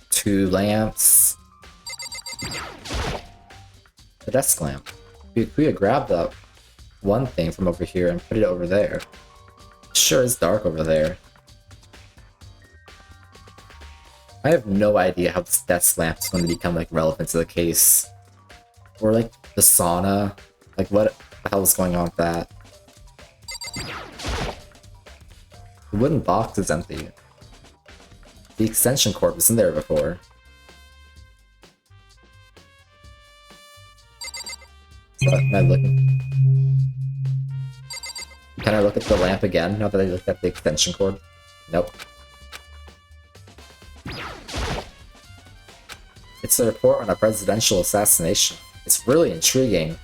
Two lamps. The desk lamp. Byakuya grabbed up one thing from over here and put it over there. It sure is dark over there. I have no idea how this desk lamp is going to become like relevant to the case. Or like the sauna. Like what the hell is going on with that? The wooden box is empty. The extension cord was in there before. So, am I looking? Can I look at the lamp again now that I looked at the extension cord? Nope. It's a report on a presidential assassination. It's really intriguing.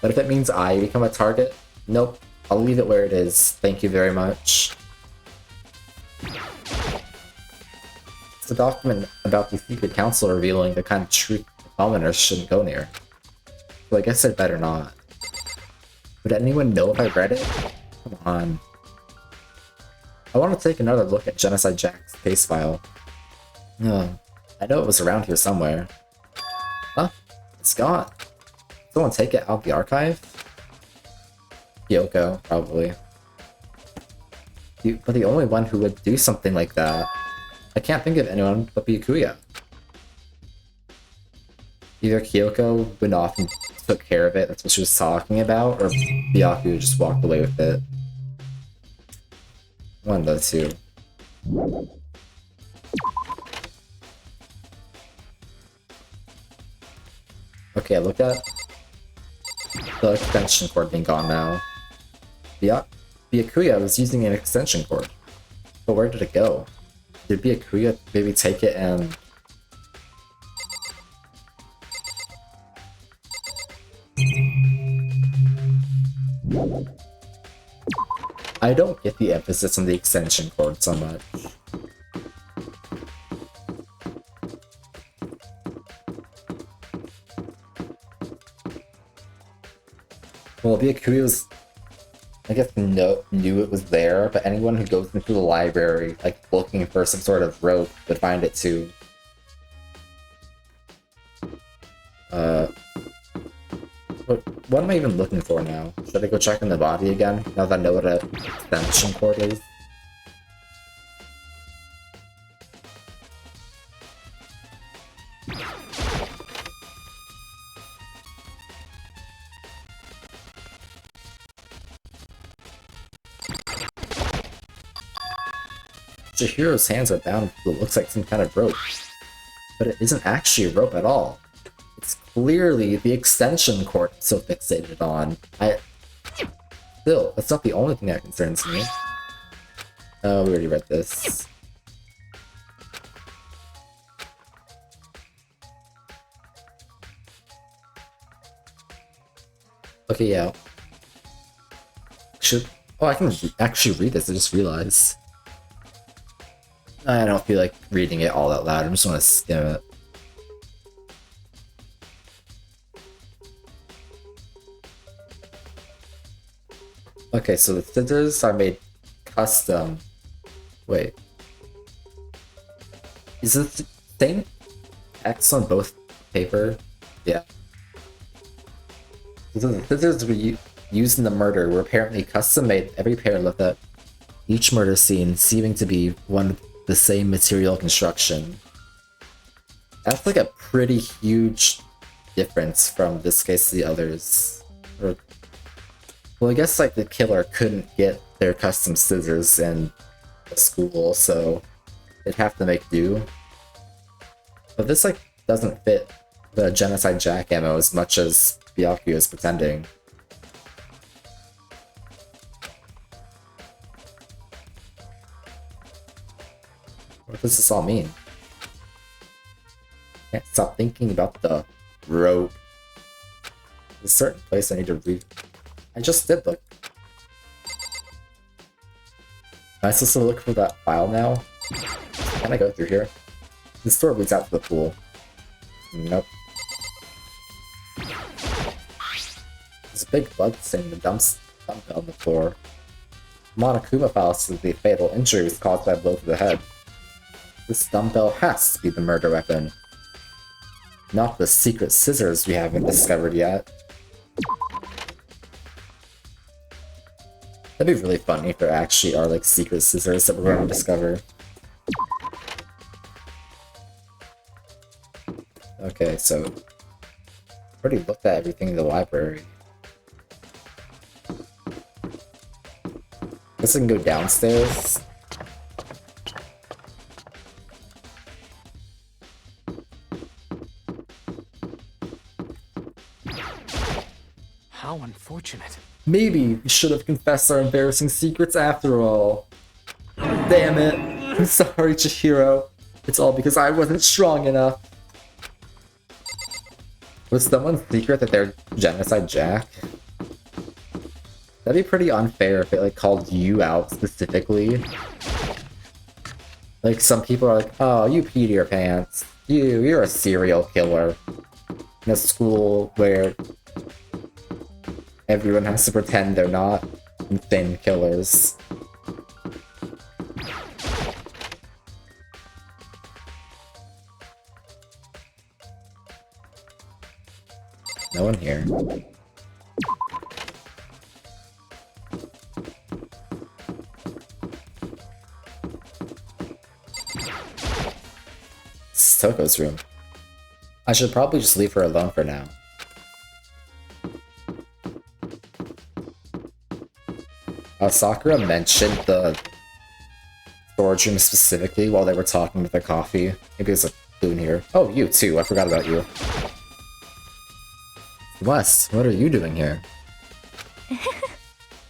But if it means I become a target, nope. I'll leave it where it is. Thank you very much. It's a document about the secret council revealing the kind of truth commoners shouldn't go near. So I guess I'd better not. Would anyone know if I read it? Come on. I want to take another look at Genocide Jack's case file. I know it was around here somewhere. Huh? It's gone. Someone take it out of the archive? Yoko, probably. But the only one who would do something like that... I can't think of anyone but Byakuya. Either Kyoko went off and took care of it, that's what she was talking about, or Byakuya just walked away with it. One of the two. Okay, I looked at the extension cord being gone now. Byakuya was using an extension cord. But where did it go? Did Byakuya maybe take it and... I don't get the emphasis on the extension cord so much. Well, Byakuya was, I guess, knew it was there, but anyone who goes into the library, like, looking for some sort of rope would find it too. What am I even looking for now? Should I go check in the body again, now that I know what an extension cord is? Chihiro's hands are bound with what looks like some kind of rope, but it isn't actually a rope at all. It's clearly the extension cord I'm so fixated on. Still, that's not the only thing that concerns me. Oh, we already read this. Okay, yeah. Oh, I can actually read this, I just realized. I don't feel like reading it all out loud, I just want to skim it. Okay, so the scissors are made custom. Wait. Is it the same X on both paper? Yeah. So the scissors we used in the murder were apparently custom made every pair looked at each murder scene seeming to be one of the same material construction. That's like a pretty huge difference from this case to the others. Well, I guess like the killer couldn't get their custom scissors in a school, so they'd have to make do. But this like doesn't fit the Genocide Jack ammo as much as Byakuya is pretending. What does this all mean? Can't stop thinking about the rope. There's a certain place I need to read. I just did look. Am I supposed to look for that file now? Can I go through here? This door leads out to the pool. Nope. There's a big blood stain in the dumbbell on the floor. Monokuma files that the fatal injury was caused by a blow to the head. This dumbbell has to be the murder weapon. Not the secret scissors we haven't discovered yet. That'd be really funny if there actually are like secret scissors that we're going to discover. Okay, so I've already looked at everything in the library. Guess I can go downstairs. How unfortunate. Maybe we should have confessed our embarrassing secrets after all. Damn it. I'm sorry, Chihiro. It's all because I wasn't strong enough. Was someone's secret that they're Genocide Jack? That'd be pretty unfair if it like called you out specifically. Like some people are like, oh, you peed your pants. You're a serial killer. In a school where everyone has to pretend they're not insane killers. No one here. It's Toko's room. I should probably just leave her alone for now. Sakura mentioned the storage room specifically while they were talking with their coffee. Maybe there's a clue in here. Oh, you too. I forgot about you. Wes, what are you doing here?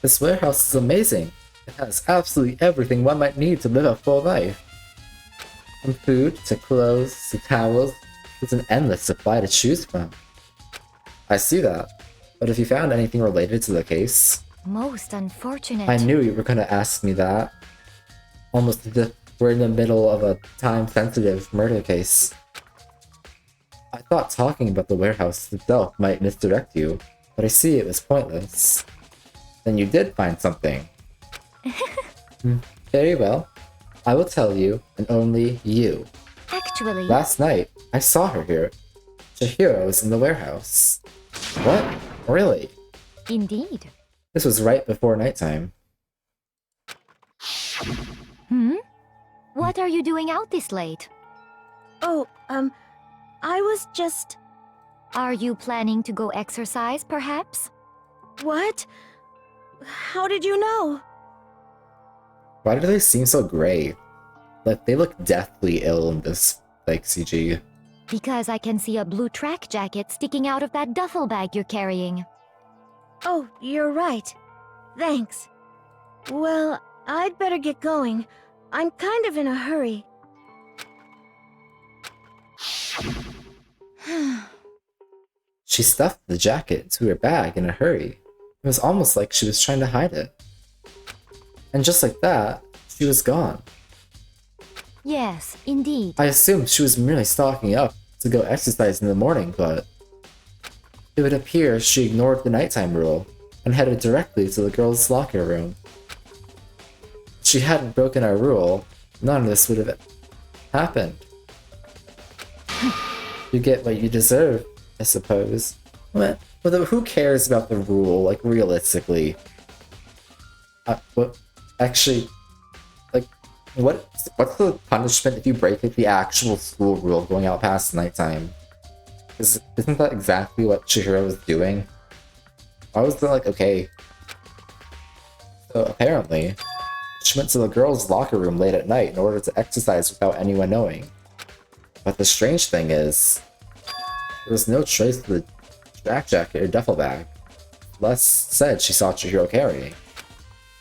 This warehouse is amazing. It has absolutely everything one might need to live a full life. From food, to clothes, to towels, there's an endless supply to choose from. I see that. But if you found anything related to the case... Most unfortunate. I knew you were gonna ask me that. Almost as if we're in the middle of a time-sensitive murder case. I thought talking about the warehouse itself might misdirect you, but I see it was pointless. Then you did find something. Very well. I will tell you, and only you. Actually, Last night, I saw her here. Chihiro was in the warehouse. What? Really? indeed. This was right before nighttime. What are you doing out this late? Oh, I was just... Are you planning to go exercise, perhaps? What? How did you know? Why do they seem so gray? Like, they look deathly ill in this, like, CG. Because I can see a blue track jacket sticking out of that duffel bag you're carrying. Oh, you're right. Thanks. Well, I'd better get going. I'm kind of in a hurry. She stuffed the jacket into her bag in a hurry. It was almost like she was trying to hide it. And just like that, she was gone. Yes, indeed. I assumed she was merely stalking up to go exercise in the morning, but it would appear she ignored the nighttime rule and headed directly to the girls' locker room. If she hadn't broken our rule, none of this would have happened. You get what you deserve, I suppose. But who cares about the rule, like, realistically? What's the punishment if you break the actual school rule going out past nighttime? Isn't that exactly what Chihiro was doing? Why was that, like, okay? So apparently, she went to the girls' locker room late at night in order to exercise without anyone knowing. But the strange thing is, there was no trace of the track jacket or duffel bag. Les said she saw Chihiro carrying,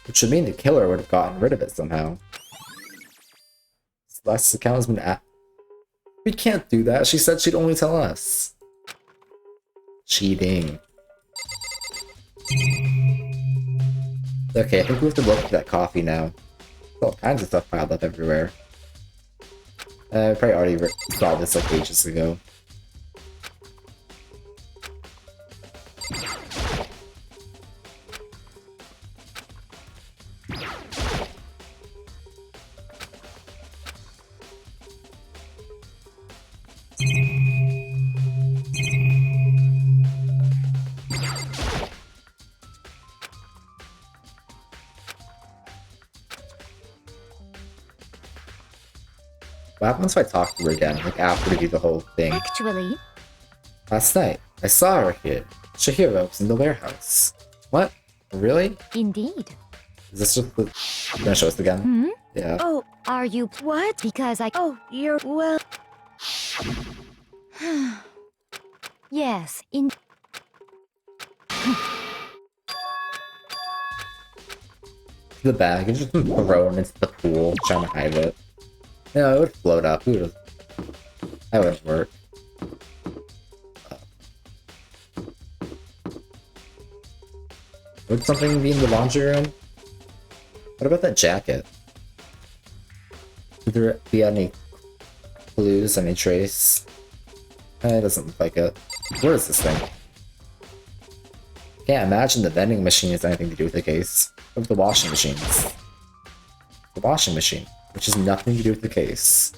which would mean the killer would have gotten rid of it somehow. Celeste's account has been We can't do that. She said she'd only tell us. Cheating. Okay, I think we have to look for that coffee now. There's all kinds of stuff piled up everywhere. I probably already saw this like ages ago. What happens if I talk to her again, like after we do the whole thing? Actually, Last night, I saw her here. Chihiro was in the warehouse. What? Really? indeed. Is this just the... You gonna show us again? Yeah. Oh, Are you... what? Because I... Oh, you're... well... Yes, in... The bag and just throw him into the pool, trying to hide it. No, it would float up. That wouldn't work. Would something be in the laundry room? What about that jacket? Would there be any clues, any trace? It doesn't look like it. What is this thing? Can't imagine the vending machine has anything to do with the case. What about the washing machines? The washing machine, which has nothing to do with the case.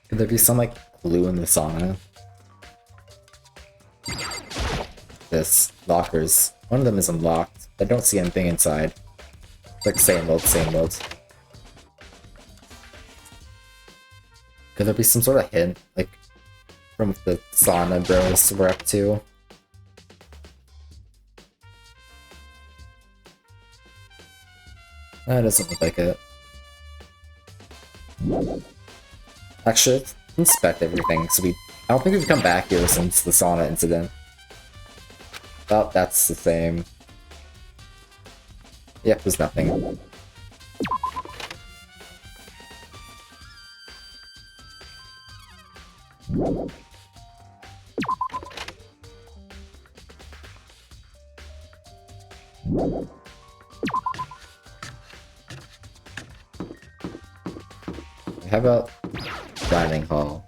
Could there be some, like, glue in the sauna? This. Lockers. One of them is unlocked. I don't see anything inside. It's like same old, same old. Could there be some sort of hint, like, from what the sauna bros were up to? That doesn't look like it. Actually, let's inspect everything. So I don't think we've come back here since the sauna incident. Oh, that's the same. Yep, there's nothing. How about dining hall?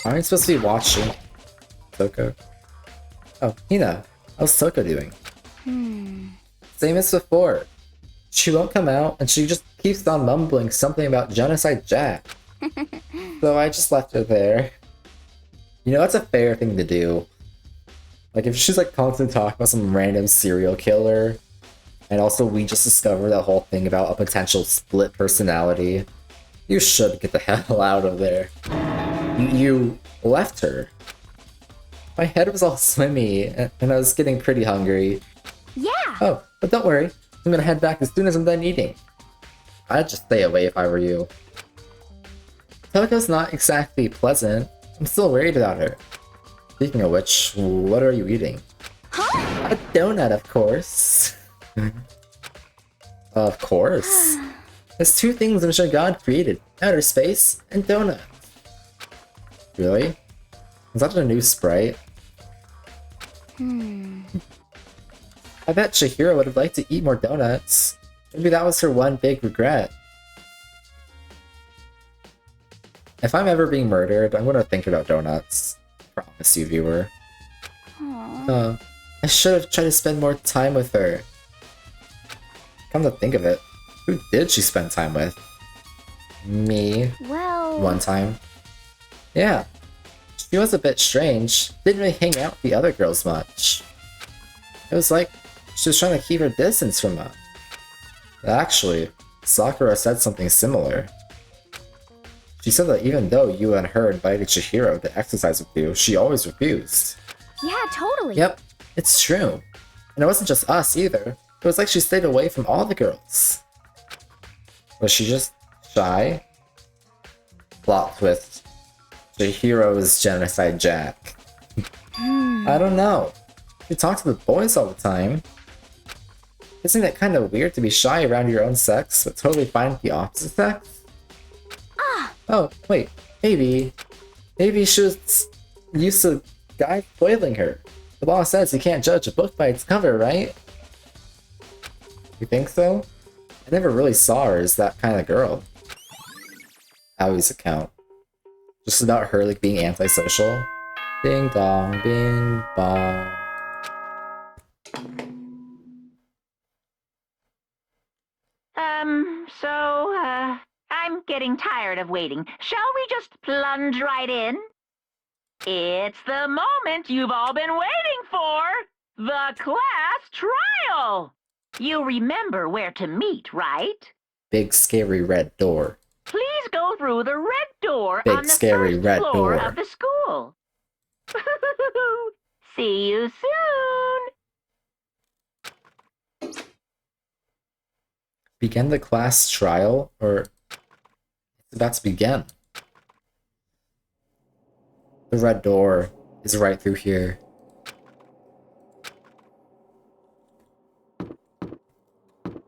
Aren't you supposed to be watching Toko? Oh, Hina, how's Toko doing? Same as before. She won't come out, and she just keeps on mumbling something about Genocide Jack. So I just left her there. You know, that's a fair thing to do. Like, if she's like constantly talking about some random serial killer, and also we just discovered that whole thing about a potential split personality, you should get the hell out of there. You left her. My head was all swimmy, and I was getting pretty hungry. Yeah! Oh, but don't worry. I'm gonna head back as soon as I'm done eating. I'd just stay away if I were you. Toko's not exactly pleasant. I'm still worried about her. Speaking of which, what are you eating? Huh? A donut, of course. Of course. There's two things which God created. Outer space and donuts. Really? Is that a new sprite? I bet Chihiro would have liked to eat more donuts. Maybe that was her one big regret. If I'm ever being murdered, I'm gonna think about donuts. Promise you, viewer. I should have tried to spend more time with her. Come to think of it, who did she spend time with? Me. Well... One time. Yeah. She was a bit strange. Didn't really hang out with the other girls much. It was like she was trying to keep her distance from us. Actually, Sakura said something similar. She said that even though you and her invited Chihiro to exercise with you, she always refused. Yeah, totally. Yep, it's true. And it wasn't just us either. It was like she stayed away from all the girls. Was she just shy? Plot twist. Chihiro's Genocide Jack. I don't know. You talk to the boys all the time. Isn't it kind of weird to be shy around your own sex, but totally fine with the opposite sex? Oh, wait. Maybe she was used to guys spoiling her. The law says you can't judge a book by its cover, right? You think so? I never really saw her as that kind of girl. Aoi's account. Just about her like being antisocial. Ding dong, bing bong. I'm getting tired of waiting. Shall we just plunge right in? It's the moment you've all been waiting for! The class trial! You remember where to meet, right? Big scary red door. Please go through the red door Big on the scary first red floor door. of the school. See you soon! Begin the class trial? Or it's about to begin. The red door is right through here.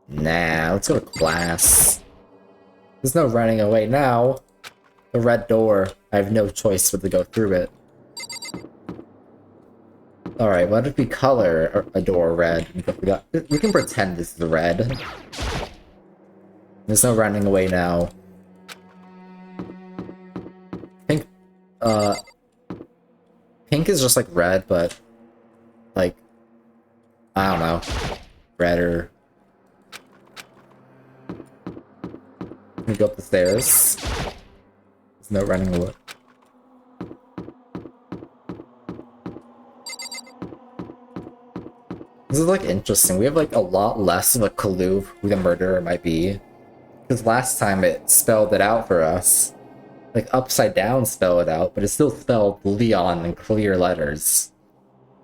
Nah, let's go to class. There's no running away now. The red door. I have no choice but to go through it. Alright, what if we color a door red? We can pretend this is red. There's no running away now. Pink is just like red, but like, I don't know, redder. Let me go up the stairs. There's no running away. This is like interesting. We have like a lot less of a clue of who the murderer might be. Because last time it spelled it out for us. Like upside down spell it out, but it still spelled Leon in clear letters.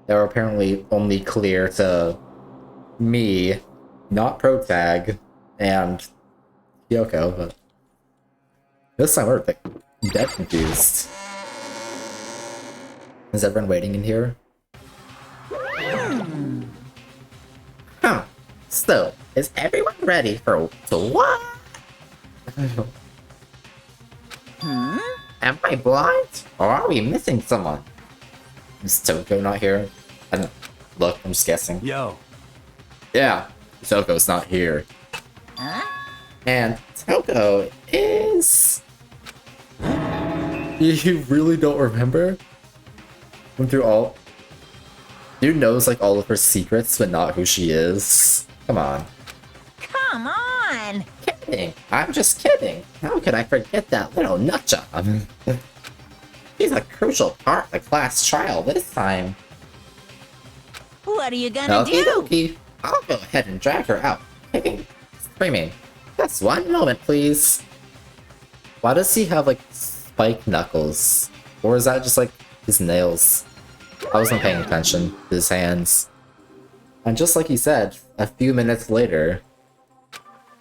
That were apparently only clear to me, not Protag, and Kyoko, but this time we're like dead confused. Is everyone waiting in here? So, is everyone ready for what? Am I blind? Or are we missing someone? Is Toko not here? I don't look, I'm just guessing. Yo, Yeah, Toko's not here. Huh? And Toko is... You really don't remember? Went through all... Dude knows like all of her secrets, but not who she is. Come on. Come on! Kidding. I'm just kidding. How could I forget that little nutjob? She's a crucial part of the class trial this time. What are you gonna Okie do? dokie. I'll go ahead and drag her out, kicking, screaming. Just one moment, please. Why does he have like spiked knuckles? Or is that just like his nails? I wasn't paying attention to his hands. And just like he said, a few minutes later,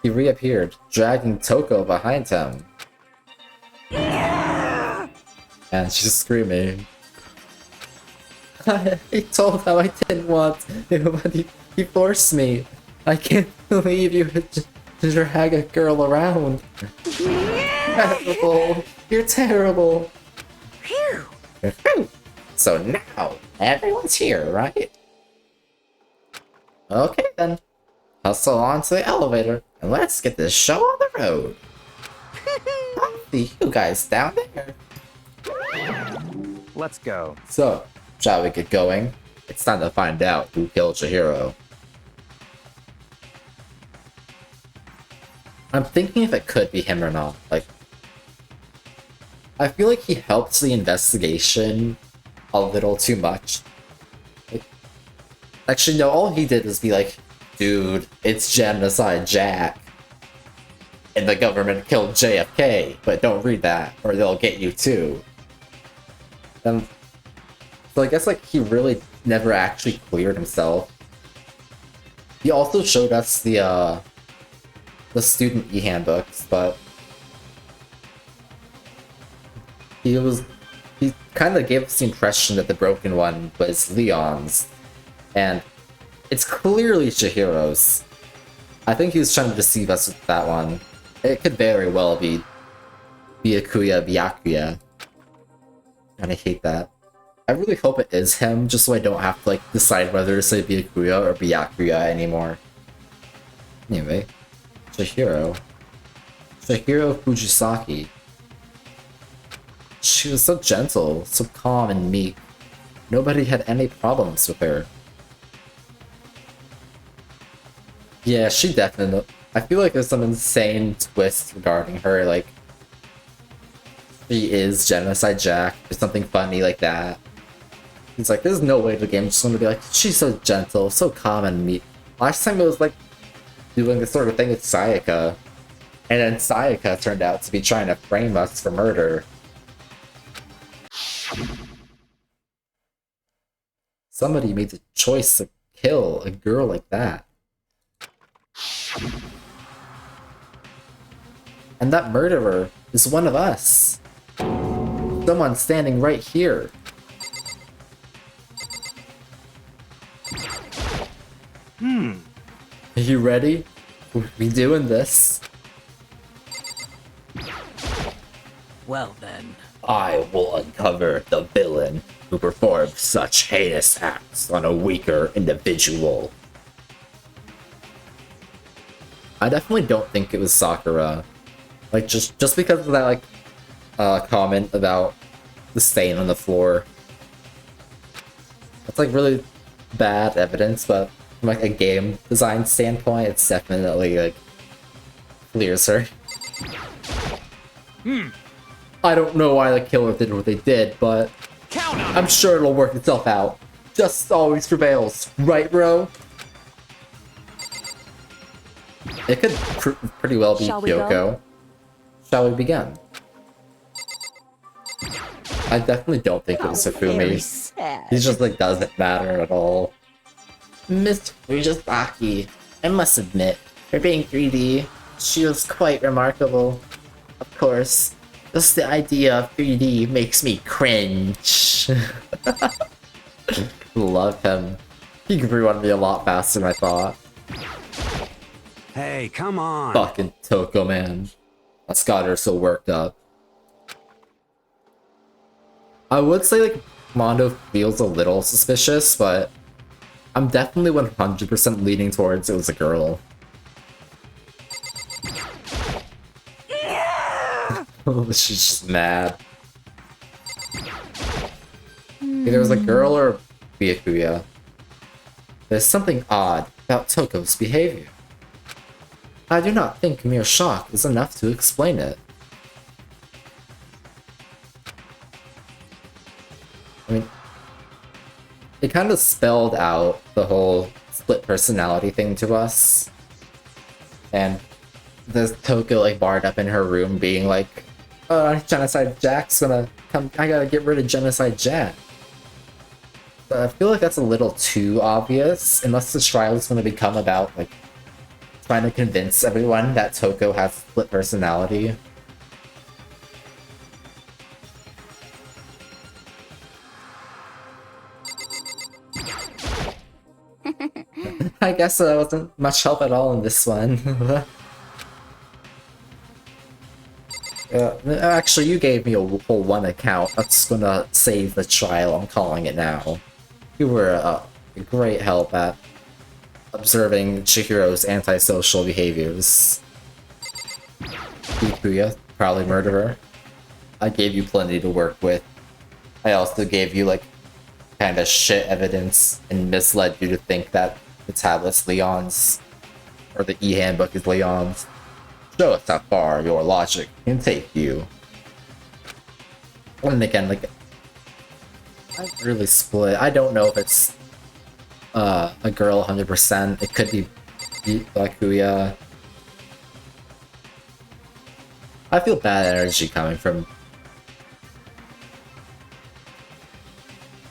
he reappeared, dragging Toko behind him. And she's screaming. I told him I didn't want to, but he forced me. I can't believe you would drag a girl around. Terrible. You're terrible. Phew! So now, everyone's here, right? Okay then. Hustle onto the elevator, and let's get this show on the road. I'll see you guys down there. Let's go. So, shall we get going? It's time to find out who killed Chihiro. I'm thinking if it could be him or not. Like, I feel like he helped the investigation a little too much. Like, actually, no, all he did was be like, dude, it's Genocide Jack. And the government killed JFK, but don't read that, or they'll get you too. So I guess like he really never actually cleared himself. He also showed us the student e-handbooks, but he kind of gave us the impression that the broken one was Leon's, and it's clearly Chihiro's. I think he was trying to deceive us with that one. It could very well be Byakuya. And I hate that. I really hope it is him, just so I don't have to like decide whether to say Byakuya or Byakuya anymore. Anyway, Chihiro Fujisaki. She was so gentle, so calm and meek. Nobody had any problems with her. Yeah, she definitely... I feel like there's some insane twist regarding her, like... She is Genocide Jack, or something funny like that. It's like, there's no way the game's just gonna be like, she's so gentle, so calm and meek. Last time it was like, doing this sort of thing with Sayaka. And then Sayaka turned out to be trying to frame us for murder. Somebody made the choice to kill a girl like that. And that murderer is one of us. Someone standing right here. Are you ready? We doing this? Well then. I will uncover the villain who performed such heinous acts on a weaker individual. I definitely don't think it was Sakura. Like, just because of that, like, comment about the stain on the floor. That's, like, really bad evidence, but from, like, a game design standpoint, it's definitely, like, clears her. I don't know why the killer did what they did, but I'm sure it'll work itself out. Justice always prevails, right, bro? It could pretty well be Shall we Kyoko. go? Shall we begin? I definitely don't think it was Very Safumi. sad. He just like doesn't matter at all. Miss Fujisaki, I must admit, her being 3D, she was quite remarkable. Of course, just the idea of 3D makes me cringe. Love him. He could rerun me a lot faster than I thought. Hey, come on. Fucking Toko, man. That's got her so worked up. I would say, like, Mondo feels a little suspicious, but I'm definitely 100% leaning towards it was a girl. She's just mad. Either it was a girl or Byakuya. There's something odd about Toko's behavior. I do not think mere shock is enough to explain it. I mean, it kind of spelled out the whole split personality thing to us. And there's Toko like barred up in her room being like, Genocide Jack's gonna come, I gotta get rid of Genocide Jack. But I feel like that's a little too obvious, unless the trial is gonna become about like trying to convince everyone that Toko has split personality. I guess there wasn't much help at all in this one. Actually, you gave me a whole one account. That's gonna save the trial, I'm calling it now. You were a great help at observing Chihiro's antisocial behaviors. Byakuya, probably murderer. I gave you plenty to work with. I also gave you, like, kinda shit evidence and misled you to think that the tablet's Leon's, or the e-handbook is Leon's. Show us how far your logic can take you. And again, like, I really split. I don't know if it's a girl 100%. It could be Byakuya. I feel bad energy coming from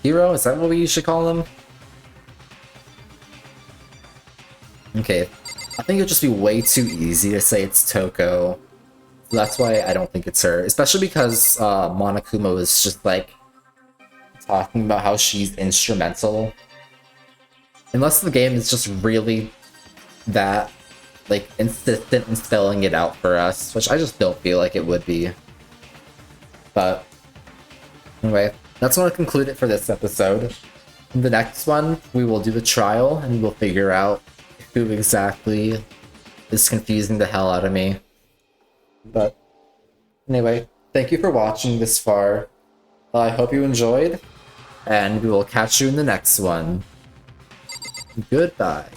Hero. Is that what we usually call them? Okay, I think it'd just be way too easy to say it's Toko. So that's why I don't think it's her. Especially because Monokuma is just like talking about how she's instrumental. Unless the game is just really that like insistent in spelling it out for us, which I just don't feel like it would be. But anyway, that's going to conclude it for this episode. In the next one, we will do the trial and we'll figure out who exactly is confusing the hell out of me. But anyway, thank you for watching this far. I hope you enjoyed, and we will catch you in the next one. Goodbye.